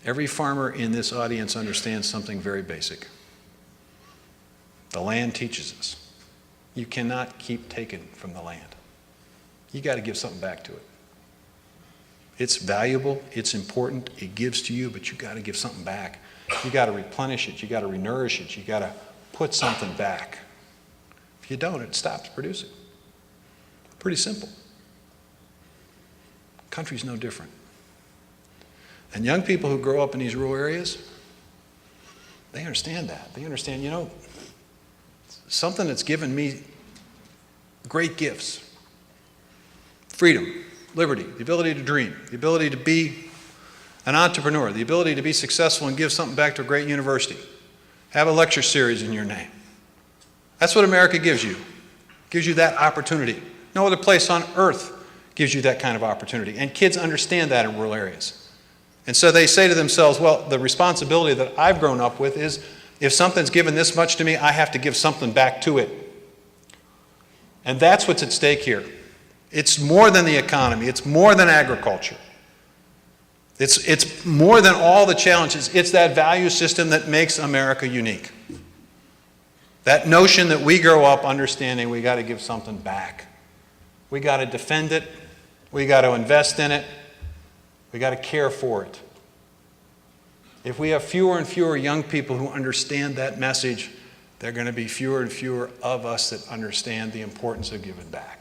Every farmer in this audience understands something very basic. The land teaches us. You cannot keep taking from the land. You got to give something back to it. It's valuable, it's important, it gives to you, but you got to give something back. You got to replenish it, you got to renourish it, you got to put something back. If you don't, it stops producing. Pretty simple. Country's no different. And young people who grow up in these rural areas, they understand that. They understand, you know, something that's given me great gifts. Freedom, liberty, the ability to dream, the ability to be an entrepreneur, the ability to be successful and give something back to a great university. Have a lecture series in your name. That's what America gives you. Gives you that opportunity. No other place on earth gives you that kind of opportunity. And kids understand that in rural areas. And so they say to themselves, well, the responsibility that I've grown up with is if something's given this much to me, I have to give something back to it. And that's what's at stake here. It's more than the economy. It's more than agriculture. It's more than all the challenges. It's that value system that makes America unique. That notion that we grow up understanding we got to give something back. We got to defend it. We got to invest in it. We got to care for it. If we have fewer and fewer young people who understand that message, there are going to be fewer and fewer of us that understand the importance of giving back.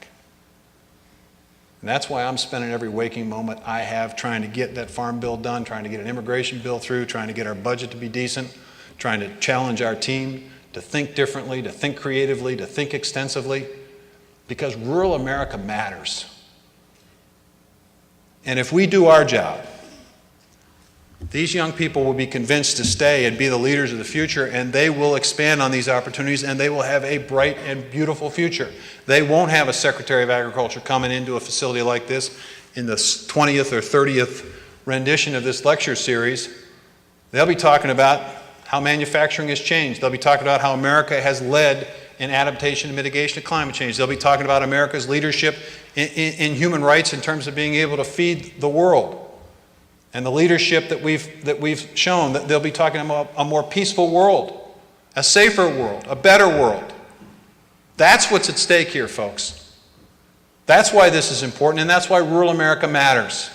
And that's why I'm spending every waking moment I have trying to get that farm bill done, trying to get an immigration bill through, trying to get our budget to be decent, trying to challenge our team to think differently, to think creatively, to think extensively, because rural America matters. And if we do our job, these young people will be convinced to stay and be the leaders of the future, and they will expand on these opportunities, and they will have a bright and beautiful future. They won't have a Secretary of Agriculture coming into a facility like this in the 20th or 30th rendition of this lecture series. They'll be talking about how manufacturing has changed. They'll be talking about how America has led in adaptation and mitigation of climate change. They'll be talking about America's leadership in human rights in terms of being able to feed the world. And the leadership that we've shown, that they'll be talking about a more peaceful world, a safer world, a better world. That's what's at stake here, folks. That's why this is important, and that's why rural America matters.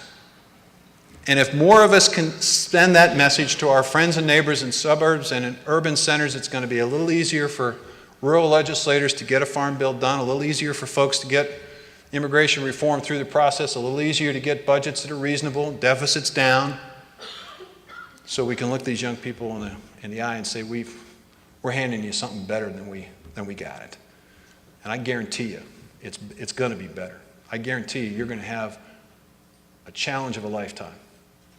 And if more of us can send that message to our friends and neighbors in suburbs and in urban centers, it's going to be a little easier for rural legislators to get a farm bill done, a little easier for folks to get immigration reform through the process, a little easier to get budgets that are reasonable, deficits down, so we can look these young people in the eye and say, we're handing you something better than we got it. And I guarantee you, it's going to be better. I guarantee you, you're going to have a challenge of a lifetime,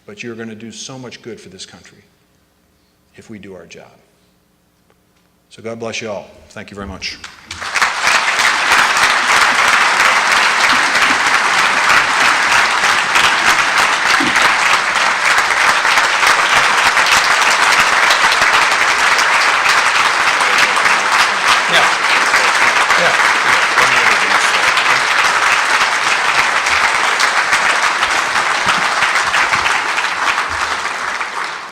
but you're going to do so much good for this country if we do our job. So God bless you all. Thank you very much.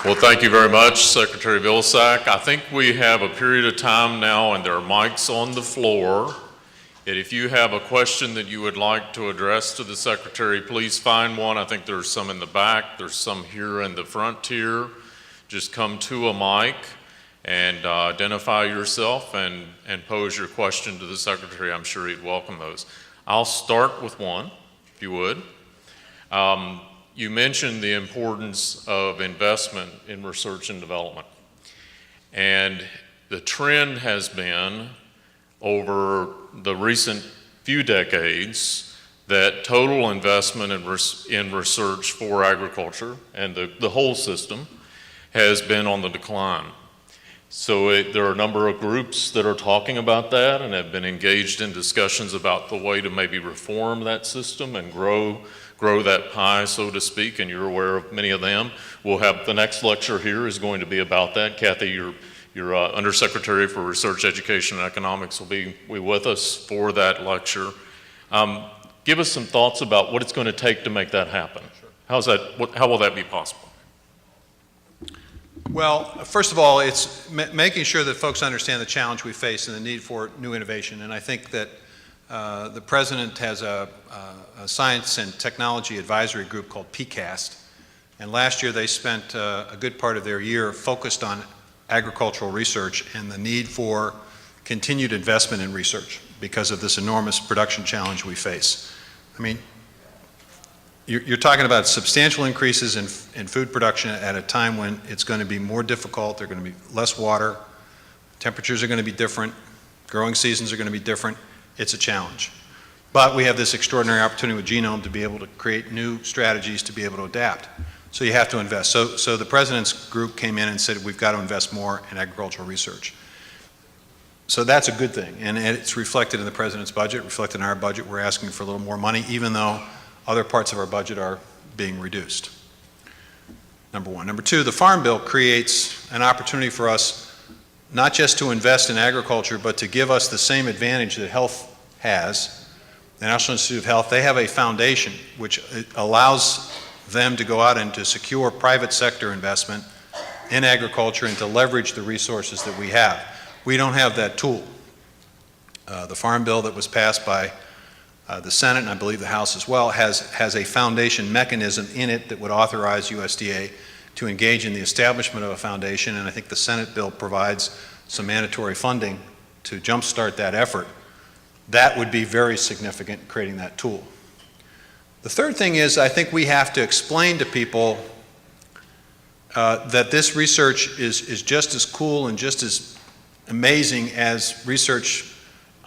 Well, thank you very much, Secretary Vilsack. I think we have a period of time now, and there are mics on the floor. And if you have a question that you would like to address to the Secretary, please find one. I think there's some in the back. There's some here in the front here. Just come to a mic and identify yourself and pose your question to the Secretary. I'm sure he'd welcome those. I'll start with one, if you would. You mentioned the importance of investment in research and development. And the trend has been over the recent few decades that total investment in research for agriculture and the whole system has been on the decline. So there are a number of groups that are talking about that and have been engaged in discussions about the way to maybe reform that system and grow that pie, so to speak, and you're aware of many of them. We'll have the next lecture here is going to be about that. Kathy, your Undersecretary for Research, Education, and Economics will be with us for that lecture. Give us some thoughts about what it's going to take to make that happen. Sure. How will that be possible? Well, first of all, it's making sure that folks understand the challenge we face and the need for new innovation. And I think that the President has a science and technology advisory group called PCAST. And last year they spent a good part of their year focused on agricultural research and the need for continued investment in research because of this enormous production challenge we face. I mean, you're talking about substantial increases in food production at a time when it's going to be more difficult, there's going to be less water, temperatures are going to be different, growing seasons are going to be different. It's a challenge. But we have this extraordinary opportunity with Genome to be able to create new strategies to be able to adapt. So you have to invest. So the President's group came in and said we've got to invest more in agricultural research. So that's a good thing, and it's reflected in the President's budget, reflected in our budget. We're asking for a little more money, even though other parts of our budget are being reduced. Number one. Number two, the Farm Bill creates an opportunity for us not just to invest in agriculture, but to give us the same advantage that health has. The National Institute of Health, they have a foundation which allows them to go out and to secure private sector investment in agriculture and to leverage the resources that we have. We don't have that tool. The Farm Bill that was passed by the Senate, and I believe the House as well, has a foundation mechanism in it that would authorize USDA to engage in the establishment of a foundation, and I think the Senate bill provides some mandatory funding to jumpstart that effort. That would be very significant in creating that tool. The third thing is I think we have to explain to people that this research is just as cool and just as amazing as research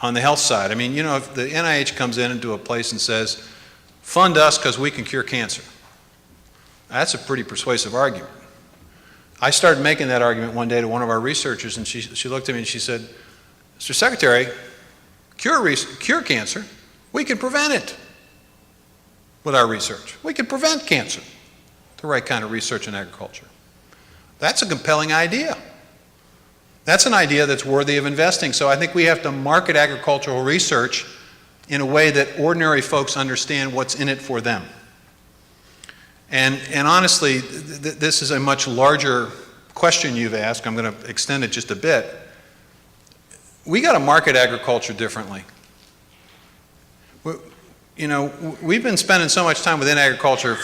on the health side. I mean, you know, if the NIH comes in into a place and says, fund us because we can cure cancer, that's a pretty persuasive argument. I started making that argument one day to one of our researchers, and she looked at me and she said, Mr. Secretary, cure cancer, we can prevent it with our research. We can prevent cancer, the right kind of research in agriculture. That's a compelling idea. That's an idea that's worthy of investing. So I think we have to market agricultural research in a way that ordinary folks understand what's in it for them. And honestly, this is a much larger question you've asked. I'm going to extend it just a bit. We got to market agriculture differently. You know, we've been spending so much time within agriculture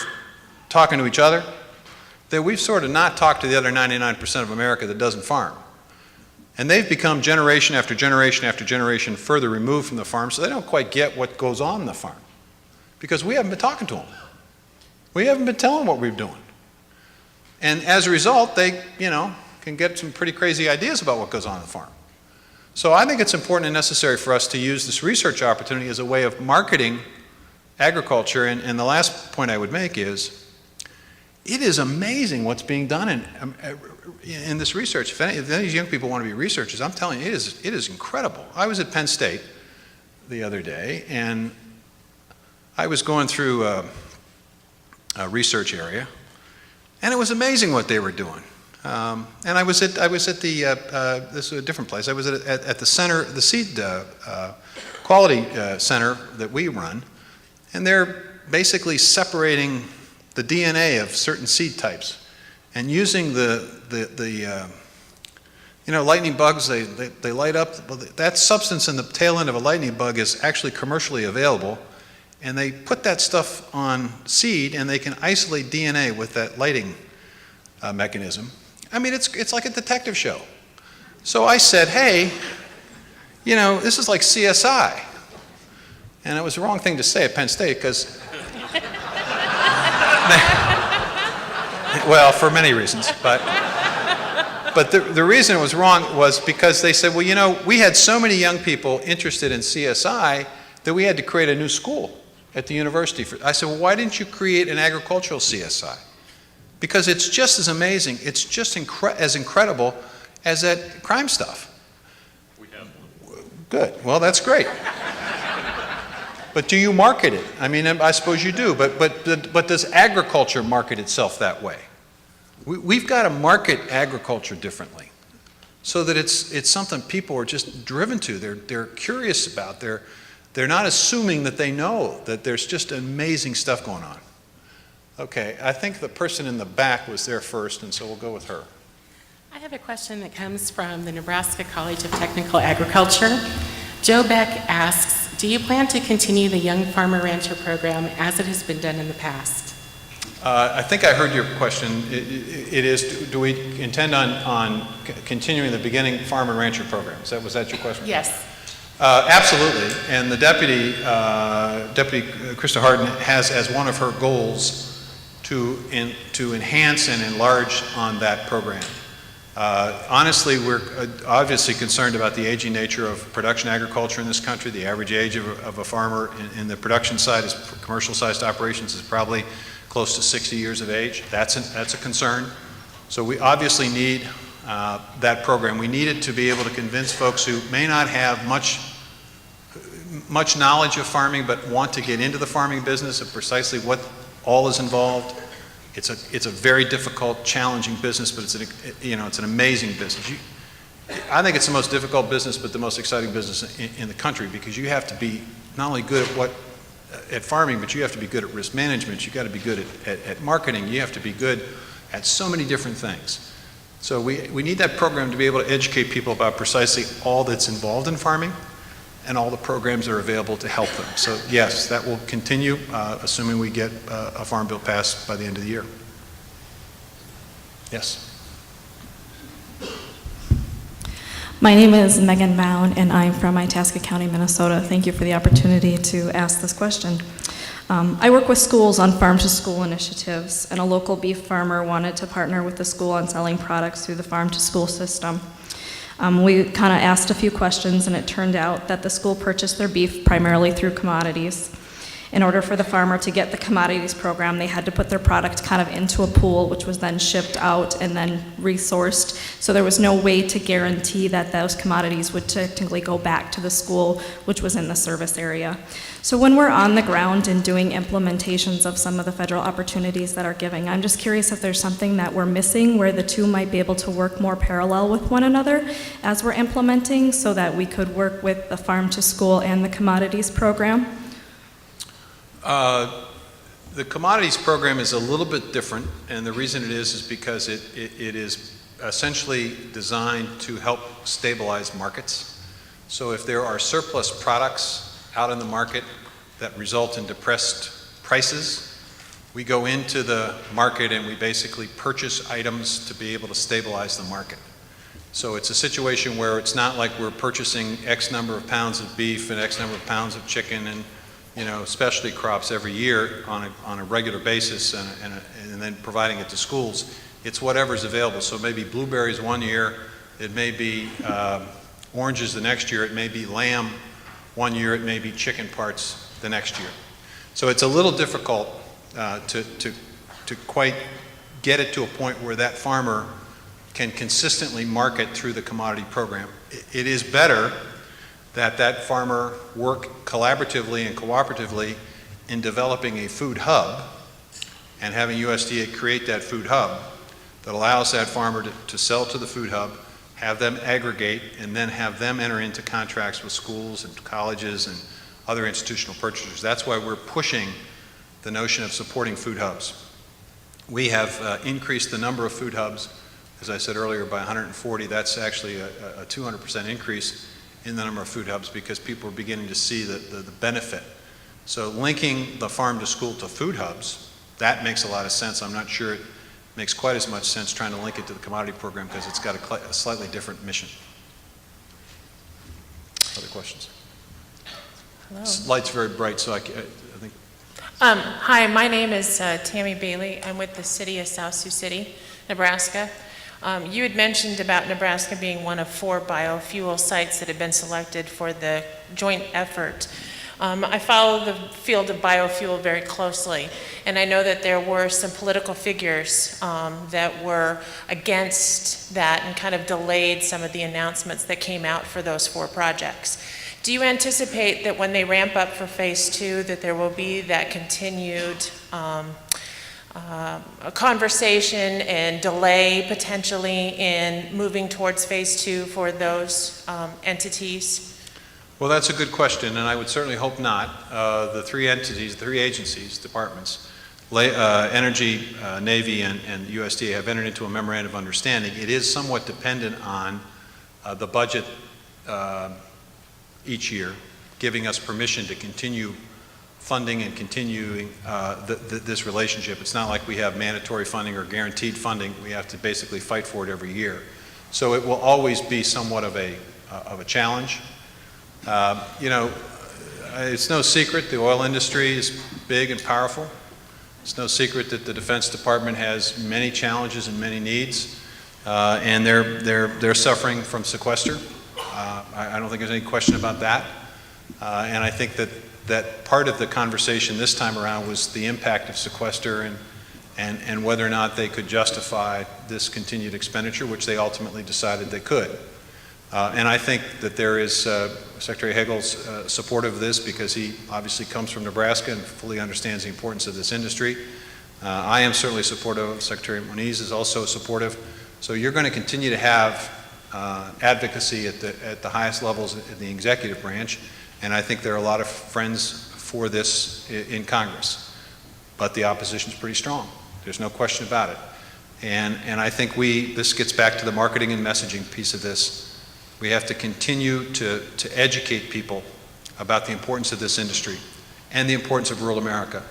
talking to each other, that we've sort of not talked to the other 99% of America that doesn't farm. And they've become generation after generation after generation further removed from the farm, so they don't quite get what goes on in the farm. Because we haven't been talking to them. We haven't been telling them what we're doing. And as a result, they, can get some pretty crazy ideas about what goes on in the farm. So I think it's important and necessary for us to use this research opportunity as a way of marketing agriculture. And the last point I would make is, it is amazing what's being done in this research. If any of these young people want to be researchers, I'm telling you, it is incredible. I was at Penn State the other day, and I was going through a research area, and it was amazing what they were doing. And I was at the this is a different place. I was at the center, the seed quality center that we run, and they're basically separating the DNA of certain seed types, and using the lightning bugs. They light up. That substance in the tail end of a lightning bug is actually commercially available, and they put that stuff on seed, and they can isolate DNA with that lighting mechanism. I mean, it's like a detective show. So I said, hey, this is like CSI. And it was the wrong thing to say at Penn State because, well, for many reasons. But the reason it was wrong was because they said, well, we had so many young people interested in CSI that we had to create a new school at the university. I said, well, why didn't you create an agricultural CSI? Because it's just as amazing, it's just as incredible as that crime stuff. We have one. Good. Well, that's great. But do you market it? I mean, I suppose you do, but does agriculture market itself that way? We've got to market agriculture differently so that it's something people are just driven to. They're curious about. They're not assuming that they know that there's just amazing stuff going on. Okay, I think the person in the back was there first, and so we'll go with her. I have a question that comes from the Nebraska College of Technical Agriculture. Joe Beck asks, do you plan to continue the Young Farmer Rancher program as it has been done in the past? I think I heard your question. It is, do we intend on continuing the beginning Farm and Rancher program? Was that your question? Yes. Absolutely, and the Deputy Krista Harden has as one of her goals to enhance and enlarge on that program. Honestly, we're obviously concerned about the aging nature of production agriculture in this country. The average age of a farmer in the production side, commercial-sized operations, is probably close to 60 years of age. That's a concern. So we obviously need that program. We need it to be able to convince folks who may not have much knowledge of farming but want to get into the farming business of precisely what all is involved. It's a very difficult, challenging business, but it's an amazing business. I think it's the most difficult business, but the most exciting business in the country, because you have to be not only good at farming, but you have to be good at risk management. You got to be good at marketing. You have to be good at so many different things. So we need that program to be able to educate people about precisely all that's involved in farming and all the programs that are available to help them. So yes, that will continue, assuming we get a farm bill passed by the end of the year. Yes. My name is Megan Bound, and I'm from Itasca County, Minnesota. Thank you for the opportunity to ask this question. I work with schools on farm-to-school initiatives, and a local beef farmer wanted to partner with the school on selling products through the farm-to-school system. We kind of asked a few questions, and it turned out that the school purchased their beef primarily through commodities. In order for the farmer to get the commodities program, they had to put their product kind of into a pool, which was then shipped out and then resourced. So there was no way to guarantee that those commodities would technically go back to the school, which was in the service area. So when we're on the ground and doing implementations of some of the federal opportunities that are giving, I'm just curious if there's something that we're missing where the two might be able to work more parallel with one another as we're implementing, so that we could work with the farm to school and the commodities program. The commodities program is a little bit different, and the reason it is because it is essentially designed to help stabilize markets. So if there are surplus products out in the market that result in depressed prices, We go into the market and we basically purchase items to be able to stabilize the market. So it's a situation where it's not like we're purchasing X number of pounds of beef and X number of pounds of chicken and, you know, specialty crops every year on a regular basis and then providing it to schools. It's whatever's available. So maybe blueberries one year, it may be oranges the next year, it may be lamb one year, it may be chicken parts the next year. So it's a little difficult to quite get it to a point where that farmer can consistently market through the commodity program. It is better that that farmer work collaboratively and cooperatively in developing a food hub and having USDA create that food hub that allows that farmer to sell to the food hub, have them aggregate, and then have them enter into contracts with schools and colleges and other institutional purchasers. That's why we're pushing the notion of supporting food hubs. We have increased the number of food hubs, as I said earlier, by 140. That's actually a 200% increase in the number of food hubs because people are beginning to see the benefit. So linking the farm to school to food hubs, that makes a lot of sense. I'm not sure it makes quite as much sense trying to link it to the commodity program because it's got a slightly different mission. Other questions? Hello. This light's very bright, so I think. Hi, my name is Tammy Bailey. I'm with the city of South Sioux City, Nebraska. You had mentioned about Nebraska being one of 4 biofuel sites that have been selected for the joint effort. I follow the field of biofuel very closely, and I know that there were some political figures that were against that and kind of delayed some of the announcements that came out for those 4 projects. Do you anticipate that when they ramp up for phase 2 that there will be that continued conversation and delay potentially in moving towards phase 2 for those entities? Well, that's a good question, and I would certainly hope not. The 3 entities, 3 agencies, departments, Energy, Navy, and USDA have entered into a memorandum of understanding. It is somewhat dependent on the budget each year, giving us permission to continue funding and continuing this relationship. It's not like we have mandatory funding or guaranteed funding. We have to basically fight for it every year. So it will always be somewhat of a challenge. You know, it's no secret the oil industry is big and powerful. It's no secret that the Defense Department has many challenges and many needs, and they're suffering from sequester. I don't think there's any question about that. And I think that part of the conversation this time around was the impact of sequester and whether or not they could justify this continued expenditure, which they ultimately decided they could. And I think that there is Secretary Hagel's supportive of this because he obviously comes from Nebraska and fully understands the importance of this industry. I am certainly supportive. Secretary Moniz is also supportive. So you're going to continue to have advocacy at the highest levels in the executive branch, and I think there are a lot of friends for this in Congress. But the opposition is pretty strong. There's no question about it. And I think this gets back to the marketing and messaging piece of this. We have to continue to educate people about the importance of this industry and the importance of rural America.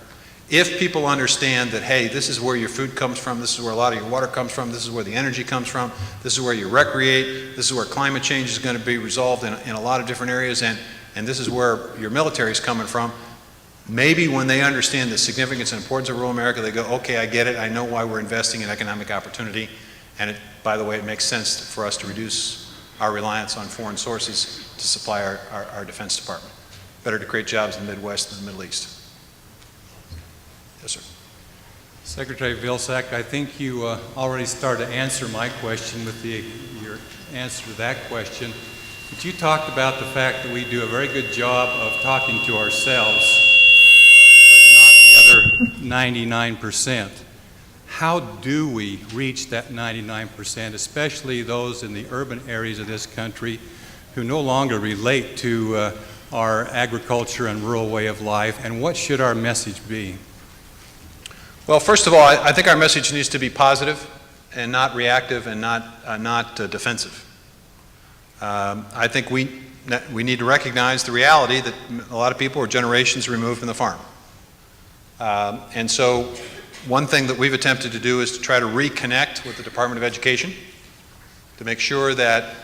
If people understand that, hey, this is where your food comes from, this is where a lot of your water comes from, this is where the energy comes from, this is where you recreate, this is where climate change is going to be resolved in a lot of different areas, and this is where your military is coming from, maybe when they understand the significance and importance of rural America, they go, okay, I get it, I know why we're investing in economic opportunity, and by the way, it makes sense for us to reduce our reliance on foreign sources to supply our Defense Department. Better to create jobs in the Midwest than the Middle East. Yes, sir. Secretary Vilsack, I think you already started to answer my question with your answer to that question. But you talked about the fact that we do a very good job of talking to ourselves, but not the other 99%. How do we reach that 99%, especially those in the urban areas of this country who no longer relate to our agriculture and rural way of life, and what should our message be? Well, first of all, I think our message needs to be positive and not reactive and not defensive. I think we need to recognize the reality that a lot of people are generations removed from the farm. And so One thing that we've attempted to do is to try to reconnect with the Department of Education to make sure that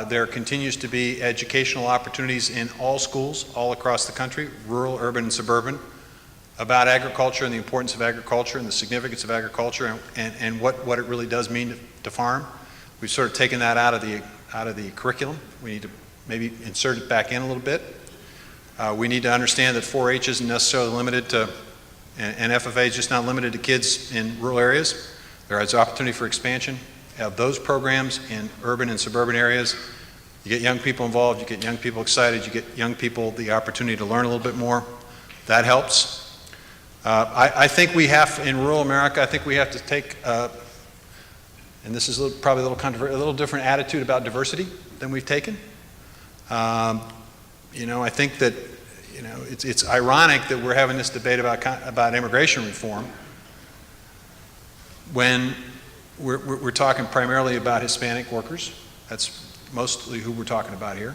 there continues to be educational opportunities in all schools all across the country, rural, urban, and suburban, about agriculture and the importance of agriculture and the significance of agriculture and what it really does mean to farm. We've sort of taken that out of the curriculum. We need to maybe insert it back in a little bit. We need to understand that 4-H isn't necessarily limited to, and FFA is just not limited to kids in rural areas. There is opportunity for expansion of those programs in urban and suburban areas. You get young people involved, you get young people excited, you get young people the opportunity to learn a little bit more. That helps. I think we have, in rural America, I think we have to take, and this is probably a little different attitude about diversity than we've taken. You know, I think that, you know, it's ironic that we're having this debate about immigration reform when we're talking primarily about Hispanic workers. That's mostly who we're talking about here.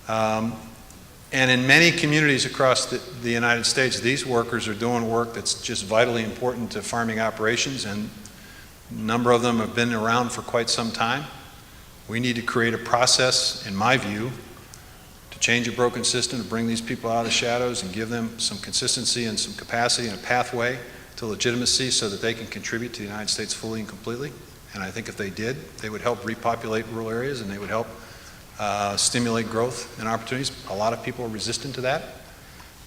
And in many communities across the United States, these workers are doing work that's just vitally important to farming operations, and a number of them have been around for quite some time. We need to create a process, in my view, to change a broken system, to bring these people out of the shadows and give them some consistency and some capacity and a pathway to legitimacy so that they can contribute to the United States fully and completely. And I think if they did, they would help repopulate rural areas and they would help stimulate growth and opportunities. A lot of people are resistant to that.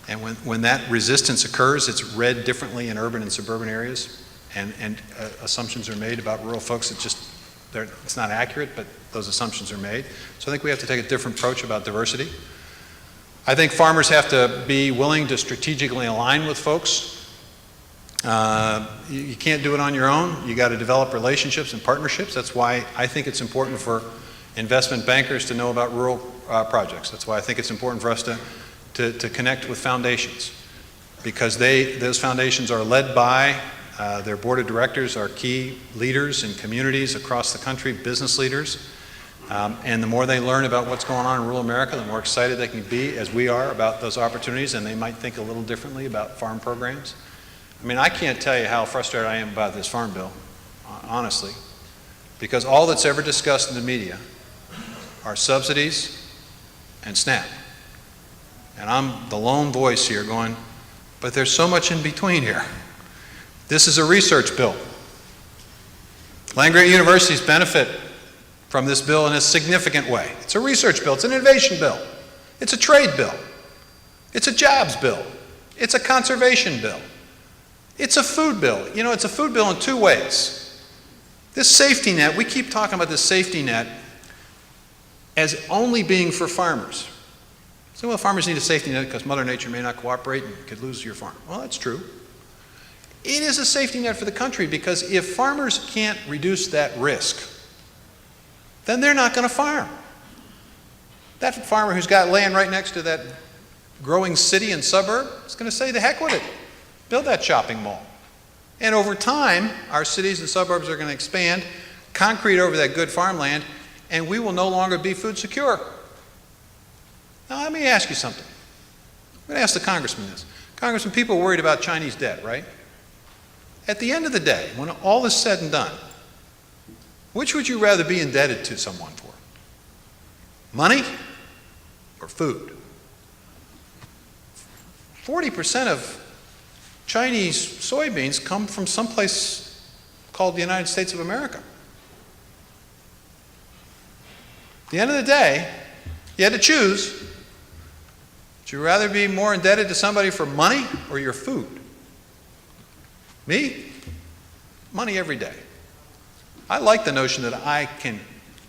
And when that resistance occurs, it's read differently in urban and suburban areas, and assumptions are made about rural folks. It's not accurate, but those assumptions are made. So I think we have to take a different approach about diversity. I think farmers have to be willing to strategically align with folks. You can't do it on your own. You got to develop relationships and partnerships. That's why I think it's important for investment bankers to know about rural projects. That's why I think it's important for us to connect with foundations, because those foundations are led by, their board of directors are key leaders in communities across the country, business leaders, and the more they learn about what's going on in rural America, the more excited they can be, as we are, about those opportunities, and they might think a little differently about farm programs. I mean, I can't tell you how frustrated I am about this farm bill, honestly, because all that's ever discussed in the media are subsidies and SNAP. And I'm the lone voice here going, but there's so much in between here. This is a research bill. Land-grant universities benefit from this bill in a significant way. It's a research bill, it's an innovation bill, it's a trade bill, it's a jobs bill, it's a conservation bill, it's a food bill. You know, it's a food bill in two ways. This safety net, we keep talking about this safety net as only being for farmers. So, well, farmers need a safety net because Mother Nature may not cooperate and could lose your farm. Well, that's true. It is a safety net for the country, because if farmers can't reduce that risk, then they're not going to farm. That farmer who's got land right next to that growing city and suburb is going to say, the heck with it, build that shopping mall. And over time, our cities and suburbs are going to expand, concrete over that good farmland, and we will no longer be food secure. Now, let me ask you something. I'm going to ask the congressman this. Congressman, people are worried about Chinese debt, right? At the end of the day, when all is said and done, which would you rather be indebted to someone for? Money or food? 40% of Chinese soybeans come from someplace called the United States of America. At the end of the day, you had to choose. Would you rather be more indebted to somebody for money or your food? Me? Money every day. I like the notion that I can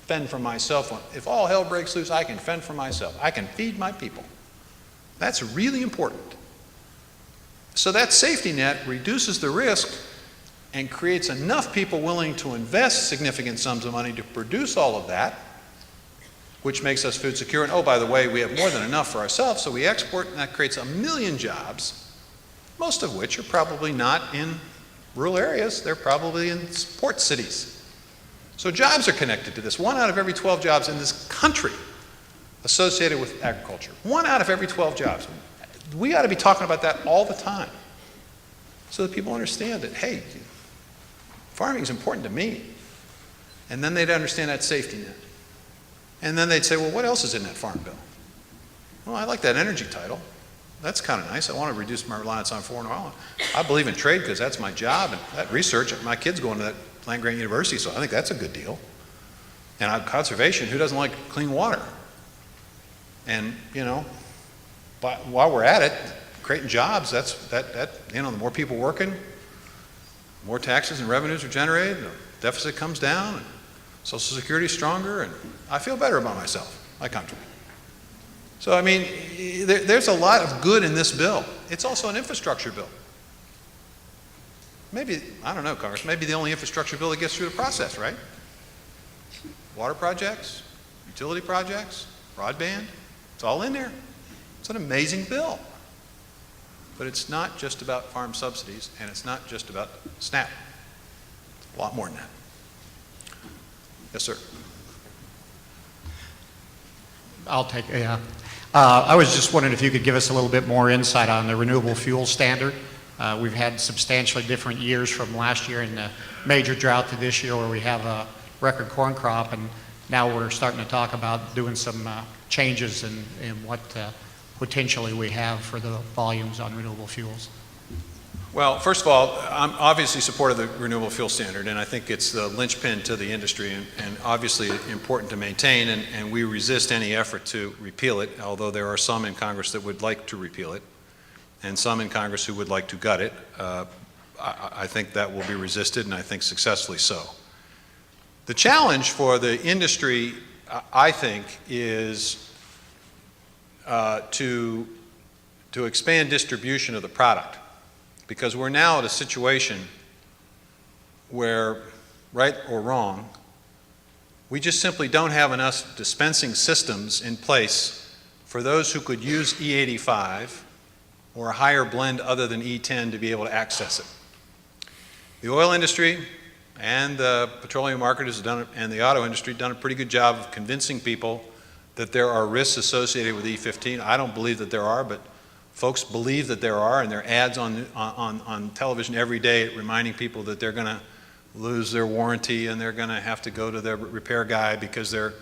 fend for myself. If all hell breaks loose, I can fend for myself. I can feed my people. That's really important. So that safety net reduces the risk and creates enough people willing to invest significant sums of money to produce all of that, which makes us food secure. And oh, by the way, we have more than enough for ourselves, so we export, and that creates 1 million jobs, most of which are probably not in rural areas. They're probably in port cities. So jobs are connected to this. 1 out of every 12 jobs in this country associated with agriculture. 1 out of every 12 jobs. We ought to be talking about that all the time. so that people understand that, hey, farming is important to me. And then they'd understand that safety net. And then they'd say, well, what else is in that farm bill? Well, I like that energy title. That's kind of nice. I want to reduce my reliance on foreign oil. I believe in trade because that's my job, and that research, my kid's going to that land-grant university, so I think that's a good deal. And conservation, who doesn't like clean water? And, you know, but while we're at it, creating jobs, the more people working, more taxes and revenues are generated, the deficit comes down, and Social Security is stronger, and I feel better about myself, my country. So, I mean, there's a lot of good in this bill. It's also an infrastructure bill. Maybe, I don't know, Congress, maybe the only infrastructure bill that gets through the process, right? Water projects, utility projects, broadband, it's all in there. It's an amazing bill. But it's not just about farm subsidies, and it's not just about SNAP. It's a lot more than that. Yes, sir. I'll take it. I was just wondering if you could give us a little bit more insight on the renewable fuel standard. We've had substantially different years from last year and the major drought to this year where we have a record corn crop, and now we're starting to talk about doing some changes in what potentially we have for the volumes on renewable fuels. Well, first of all, I'm obviously supportive of the renewable fuel standard, and I think it's the linchpin to the industry and obviously important to maintain, and we resist any effort to repeal it, although there are some in Congress that would like to repeal it, and some in Congress who would like to gut it. I think that will be resisted, and I think successfully so. The challenge for the industry, I think, is to expand distribution of the product. Because we're now at a situation where, right or wrong, we just simply don't have enough dispensing systems in place for those who could use E85 or a higher blend other than E10 to be able to access it. The oil industry and the petroleum marketers have done it, and the auto industry have done a pretty good job of convincing people that there are risks associated with E15. I don't believe that there are, but folks believe that there are, and there are ads on television every day reminding people that they're going to lose their warranty and they're going to have to go to their repair guy because their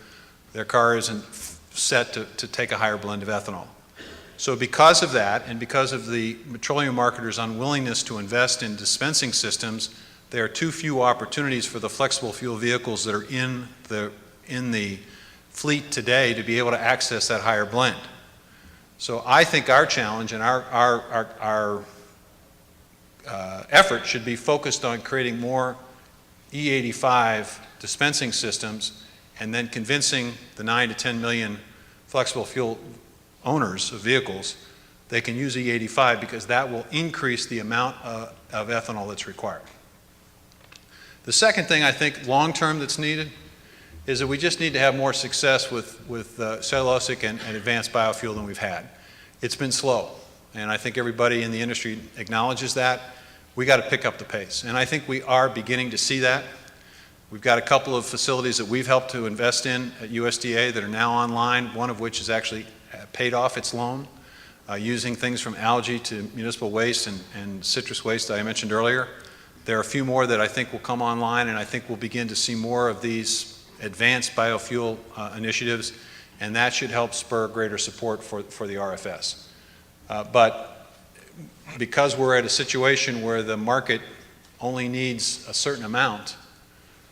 car isn't set to take a higher blend of ethanol. So because of that, and because of the petroleum marketers' unwillingness to invest in dispensing systems, there are too few opportunities for the flexible fuel vehicles that are in the fleet today to be able to access that higher blend. So I think our challenge and our effort should be focused on creating more E85 dispensing systems and then convincing the 9 to 10 million flexible fuel owners of vehicles they can use E85 because that will increase the amount of ethanol that's required. The second thing I think long-term that's needed is that we just need to have more success with cellulosic and advanced biofuel than we've had. It's been slow, and I think everybody in the industry acknowledges that. We got to pick up the pace, and I think we are beginning to see that. We've got a couple of facilities that we've helped to invest in at USDA that are now online, one of which has actually paid off its loan, using things from algae to municipal waste and citrus waste that I mentioned earlier. There are a few more that I think will come online, and I think we'll begin to see more of these advanced biofuel initiatives, and that should help spur greater support for the RFS. But because we're at a situation where the market only needs a certain amount,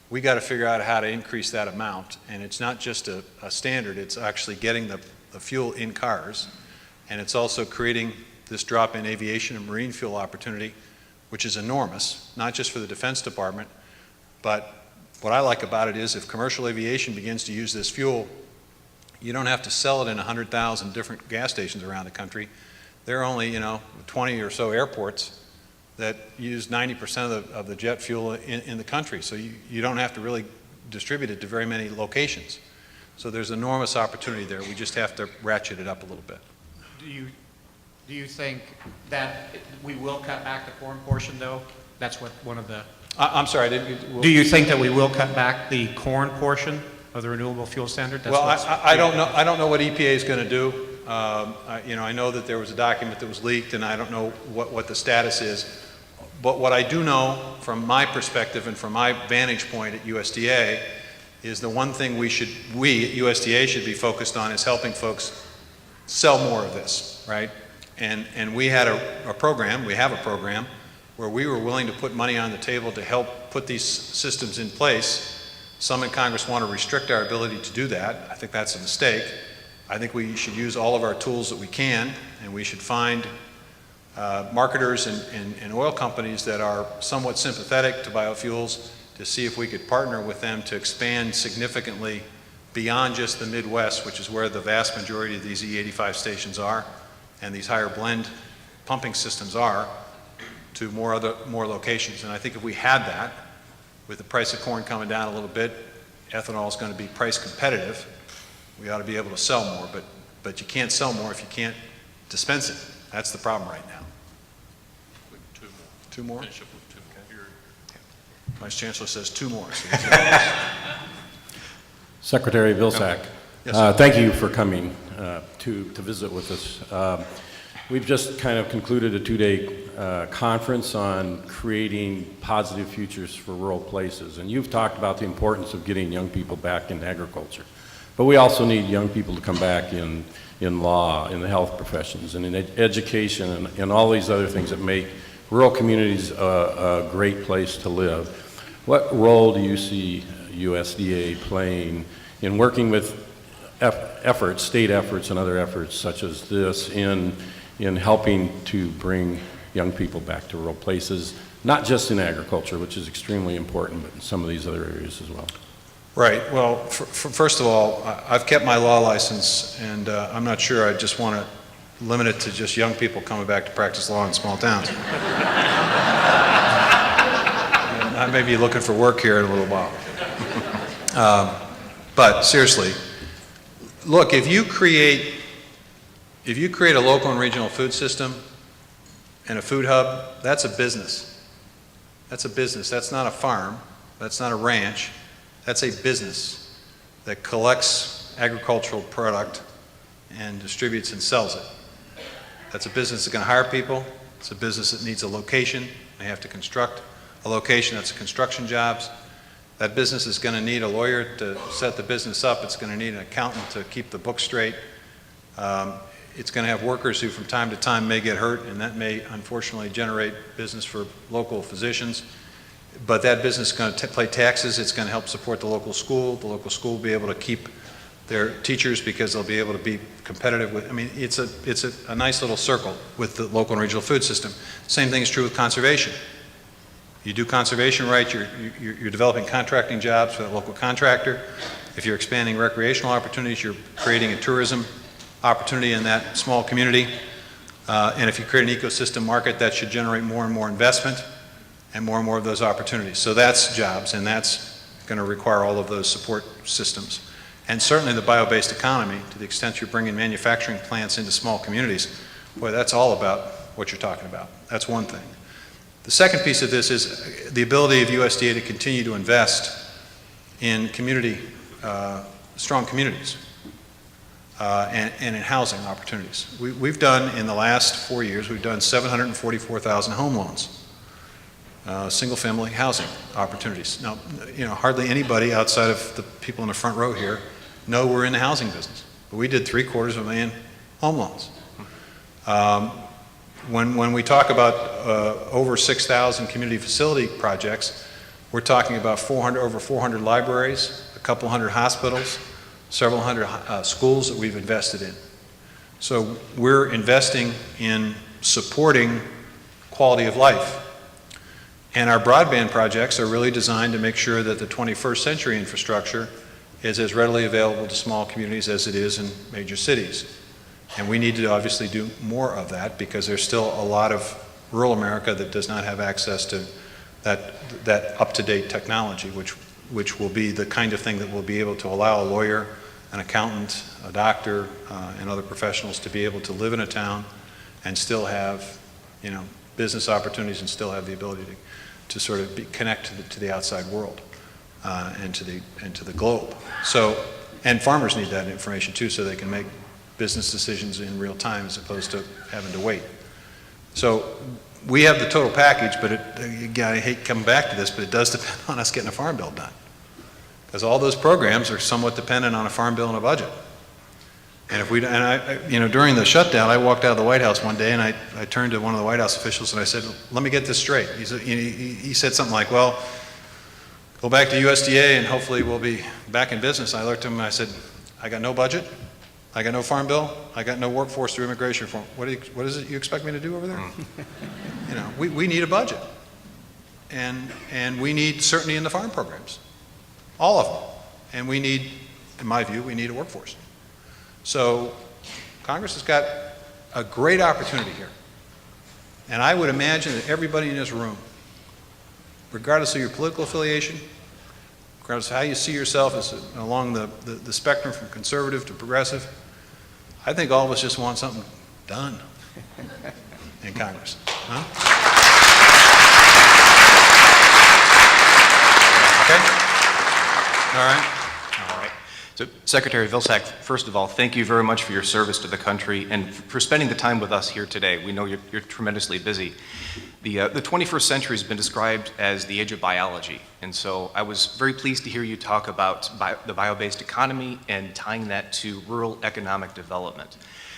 we got to figure out how to increase that amount, and it's not just a standard, it's actually getting the fuel in cars, and it's also creating this drop in aviation and marine fuel opportunity, which is enormous, not just for the Defense Department, but what I like about it is if commercial aviation begins to use this fuel, you don't have to sell it in 100,000 different gas stations around the country. There are only, 20 or so airports that use 90% of the jet fuel in the country. So you don't have to really distribute it to very many locations. So there's enormous opportunity there. We just have to ratchet it up a little bit. Do you think that we will cut back the corn portion, though? That's what one of the... I'm sorry, Do you think that we will cut back the corn portion of the renewable fuel standard? Well, I don't know. I don't know what EPA is going to do. I know that there was a document that was leaked, and I don't know what the status is. But what I do know from my perspective and from my vantage point at USDA is the one thing we at USDA should be focused on is helping folks sell more of this, right? And we had a program, we have a program, where we were willing to put money on the table to help put these systems in place. Some in Congress want to restrict our ability to do that. I think that's a mistake. I think we should use all of our tools that we can, and we should find marketers and oil companies that are somewhat sympathetic to biofuels to see if we could partner with them to expand significantly beyond just the Midwest, which is where the vast majority of these E85 stations are, and these higher blend pumping systems are, to more locations. And I think if we had that, with the price of corn coming down a little bit, ethanol is going to be price competitive. We ought to be able to sell more, but you can't sell more if you can't dispense it. That's the problem right now. Two more? Finish up with two more. Vice Chancellor says two more. Secretary Vilsack, Yes, sir. thank you for coming to visit with us. We've just kind of concluded a two-day conference on creating positive futures for rural places, and you've talked about the importance of getting young people back in agriculture. But we also need young people to come back in law, in the health professions, and in education, and all these other things that make rural communities a great place to live. What role do you see USDA playing in working with efforts, state efforts and other efforts such as this in helping to bring young people back to rural places, not just in agriculture, which is extremely important, but in some of these other areas as well? Right. Well, first of all, I've kept my law license, and I'm not sure I just want to limit it to just young people coming back to practice law in small towns. I may be looking for work here in a little while. But seriously, look, if you create a local and regional food system and a food hub, that's a business. That's a business. That's not a farm. That's not a ranch. That's a business that collects agricultural product and distributes and sells it. That's a business that's going to hire people. It's a business that needs a location. They have to construct a location. That's construction jobs. That business is going to need a lawyer to set the business up. It's going to need an accountant to keep the books straight. It's going to have workers who from time to time may get hurt, and that may unfortunately generate business for local physicians. But that business is going to pay taxes. It's going to help support the local school. The local school will be able to keep their teachers because they'll be able to be competitive with, I mean, it's a nice little circle with the local and regional food system. Same thing is true with conservation. You do conservation right, you're developing contracting jobs for that local contractor. If you're expanding recreational opportunities, you're creating a tourism opportunity in that small community. And if you create an ecosystem market, that should generate more and more investment and more of those opportunities. So that's jobs, and that's going to require all of those support systems. And certainly the bio-based economy, to the extent you're bringing manufacturing plants into small communities, boy, that's all about what you're talking about. That's one thing. The second piece of this is the ability of USDA to continue to invest in community, strong communities and in housing opportunities. We've done, in the last 4 years, we've done 744,000 home loans. Single-family housing opportunities. Now, you know, hardly anybody outside of the people in the front row here know we're in the housing business, but we did 750,000 home loans. When we talk about over 6,000 community facility projects, we're talking about over 400 libraries, a couple hundred hospitals, several hundred schools that we've invested in. So we're investing in supporting quality of life. And our broadband projects are really designed to make sure that the 21st century infrastructure is as readily available to small communities as it is in major cities. And we need to obviously do more of that because there's still a lot of rural America that does not have access to that up-to-date technology, which will be the kind of thing that will be able to allow a lawyer, an accountant, a doctor, and other professionals to be able to live in a town and still have, you know, business opportunities and still have the ability to sort of connect to the outside world and to the globe. So, and farmers need that information too, so they can make business decisions in real time as opposed to having to wait. So we have the total package, but again, I hate coming back to this, but it does depend on us getting a farm bill done. Because all those programs are somewhat dependent on a farm bill and a budget. And if we, and I, you know, during the shutdown, I walked out of the White House one day and I turned to one of the White House officials and I said, let me get this straight. He said something like, well, go back to USDA and hopefully we'll be back in business. I looked at him and I said, I got no budget, I got no farm bill, I got no workforce through immigration reform. What is it you expect me to do over there? You know, we need a budget. And we need certainty in the farm programs. All of them. And we need, in my view, we need a workforce. So Congress has got a great opportunity here. And I would imagine that everybody in this room, regardless of your political affiliation, regardless of how you see yourself as along the spectrum from conservative to progressive, I think all of us just want something done in Congress. Huh? Okay? All right. So, Secretary Vilsack, first of all, thank you very much for your service to the country and for spending the time with us here today. We know you're tremendously busy. The 21st century has been described as the age of biology, and so I was very pleased to hear you talk about the bio-based economy and tying that to rural economic development.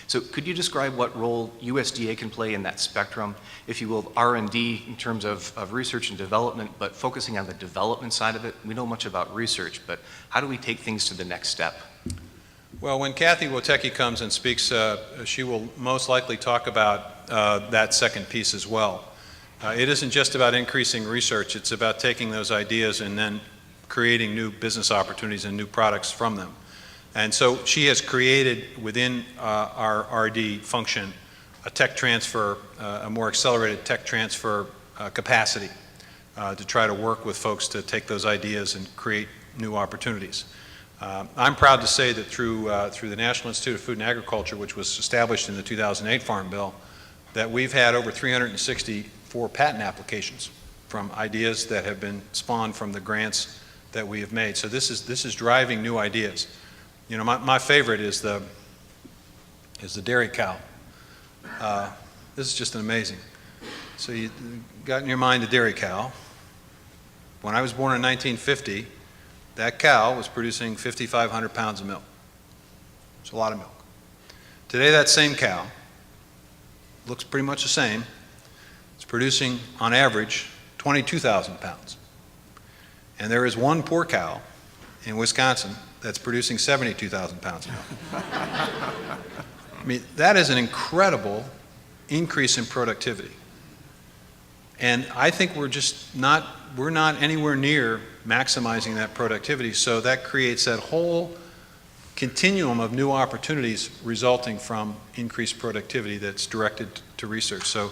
So could you describe what role USDA can play in that spectrum, if you will, R&D in terms of research and development, but focusing on the development side of it? We know much about research, but how do we take things to the next step? Well, when Kathy Wotecki comes and speaks, she will most likely talk about that second piece as well. It isn't just about increasing research, it's about taking those ideas and then creating new business opportunities and new products from them. And so she has created within our RD function a tech transfer, a more accelerated tech transfer capacity to try to work with folks to take those ideas and create new opportunities. I'm proud to say that through the National Institute of Food and Agriculture, which was established in the 2008 Farm Bill, that we've had over 364 patent applications from ideas that have been spawned from the grants that we have made. So this is driving new ideas. You know, my favorite is the dairy cow. This is just amazing. So you got in your mind the dairy cow. When I was born in 1950, that cow was producing 5,500 pounds of milk. It's a lot of milk. Today that same cow looks pretty much the same. It's producing, on average, 22,000 pounds. And there is one poor cow in Wisconsin that's producing 72,000 pounds of milk. I mean, that is an incredible increase in productivity. And I think we're not anywhere near maximizing that productivity, so that creates that whole continuum of new opportunities resulting from increased productivity that's directed to research. So,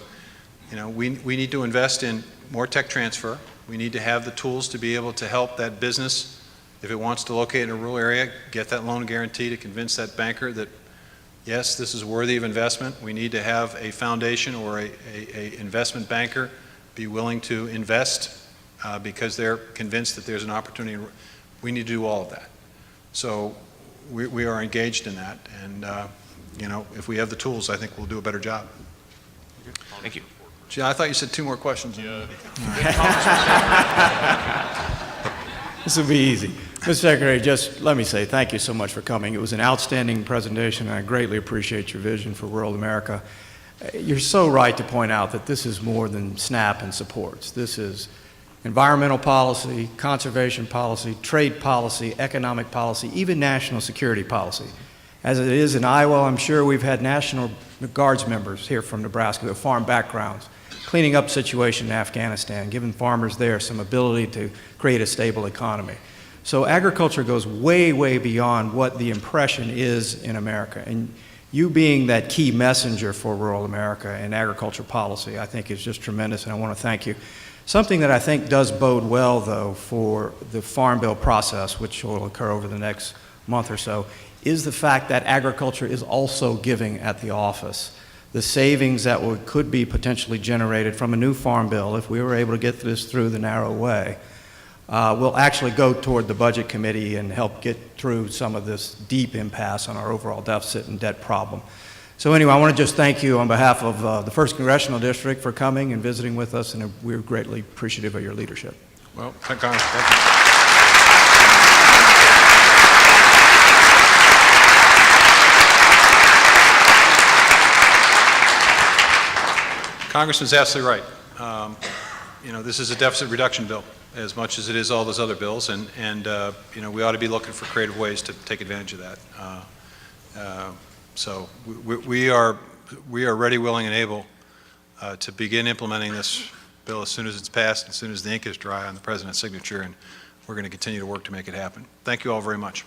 you know, we need to invest in more tech transfer. We need to have the tools to be able to help that business, if it wants to locate in a rural area, get that loan guarantee to convince that banker that, yes, this is worthy of investment. We need to have a foundation or a investment banker be willing to invest because they're convinced that there's an opportunity. We need to do all of that. So we are engaged in that, and you know, if we have the tools, I think we'll do a better job. Thank you. Gee, I thought you said two more questions. Yeah. This will be easy. Mr. Secretary, just let me say thank you so much for coming. It was an outstanding presentation, and I greatly appreciate your vision for rural America. You're so right to point out that this is more than SNAP and supports. This is environmental policy, conservation policy, trade policy, economic policy, even national security policy. As it is in Iowa, I'm sure we've had National Guards members here from Nebraska with farm backgrounds, cleaning up situation in Afghanistan, giving farmers there some ability to create a stable economy. So agriculture goes way, way beyond what the impression is in America. And you being that key messenger for rural America and agriculture policy, I think is just tremendous, and I want to thank you. Something that I think does bode well, though, for the Farm Bill process, which will occur over the next month or so, is the fact that agriculture is also giving at the office. The savings that could be potentially generated from a new Farm Bill, if we were able to get this through the narrow way, will actually go toward the Budget Committee and help get through some of this deep impasse on our overall deficit and debt problem. So anyway, I want to just thank you on behalf of the 1st Congressional District for coming and visiting with us, and we're greatly appreciative of your leadership. Well, thank you. Congressman's absolutely right. You know, this is a deficit reduction bill as much as it is all those other bills, and you know, we ought to be looking for creative ways to take advantage of that. So we are ready, willing, and able to begin implementing this bill as soon as it's passed, as soon as the ink is dry on the President's signature, and we're going to continue to work to make it happen. Thank you all very much.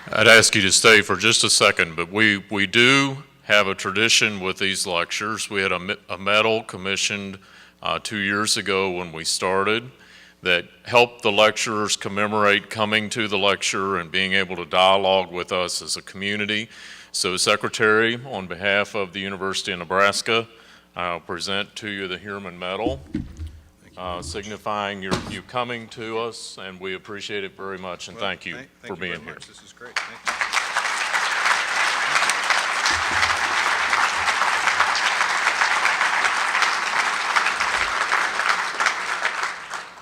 I'd ask you to stay for just a second, but we do have a tradition with these lectures. We had a medal commissioned 2 years ago when we started that helped the lecturers commemorate coming to the lecture and being able to dialogue with us as a community. So, Secretary, on behalf of the University of Nebraska, I'll present to you the Heermann Medal, signifying you coming to us, and we appreciate it very much, and thank you for being here. This is great. Thank you.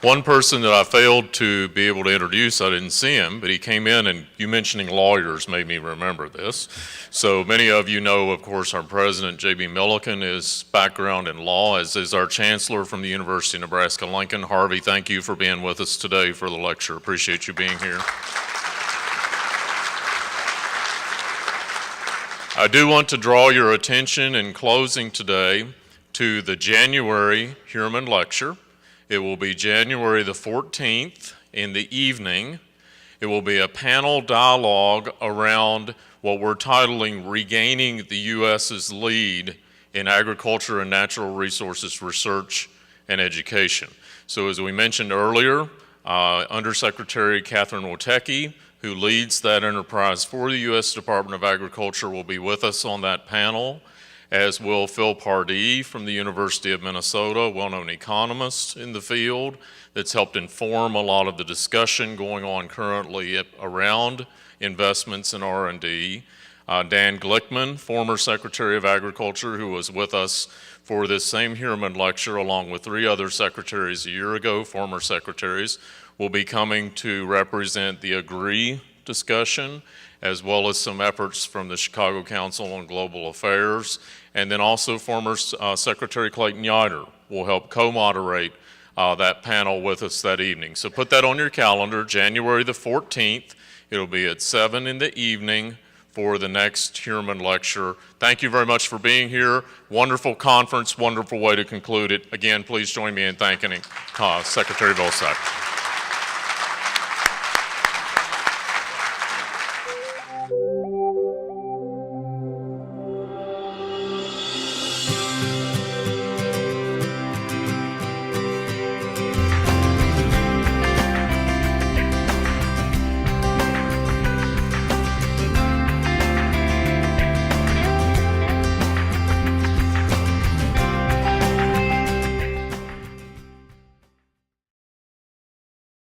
One person that I failed to be able to introduce, I didn't see him, but he came in, and you mentioning lawyers made me remember this. So many of you know, of course, our President, J.B. Milliken, is background in law, as is our Chancellor from the University of Nebraska-Lincoln. Harvey, thank you for being with us today for the lecture. Appreciate you being here. I do want to draw your attention in closing today to the January Heermann Lecture. It will be January the 14th in the evening. It will be a panel dialogue around what we're titling Regaining the U.S.'s Lead in Agriculture and Natural Resources Research and Education. So as we mentioned earlier, Undersecretary Catherine Wotecki, who leads that enterprise for the U.S. Department of Agriculture, will be with us on that panel, as will Phil Pardee from the University of Minnesota, a well-known economist in the field that's helped inform a lot of the discussion going on currently around investments in R&D. Dan Glickman, former Secretary of Agriculture, who was with us for this same Heermann Lecture, along with 3 other secretaries a year ago, former secretaries, will be coming to represent the AGREE discussion, as well as some efforts from the Chicago Council on Global Affairs. And then also former Secretary Clayton Yiter will help co-moderate that panel with us that evening. So put that on your calendar, January the 14th. It'll be at 7 in the evening for the next Heermann Lecture. Thank you very much for being here. Wonderful conference, wonderful way to conclude it. Again, please join me in thanking Secretary Vilsack.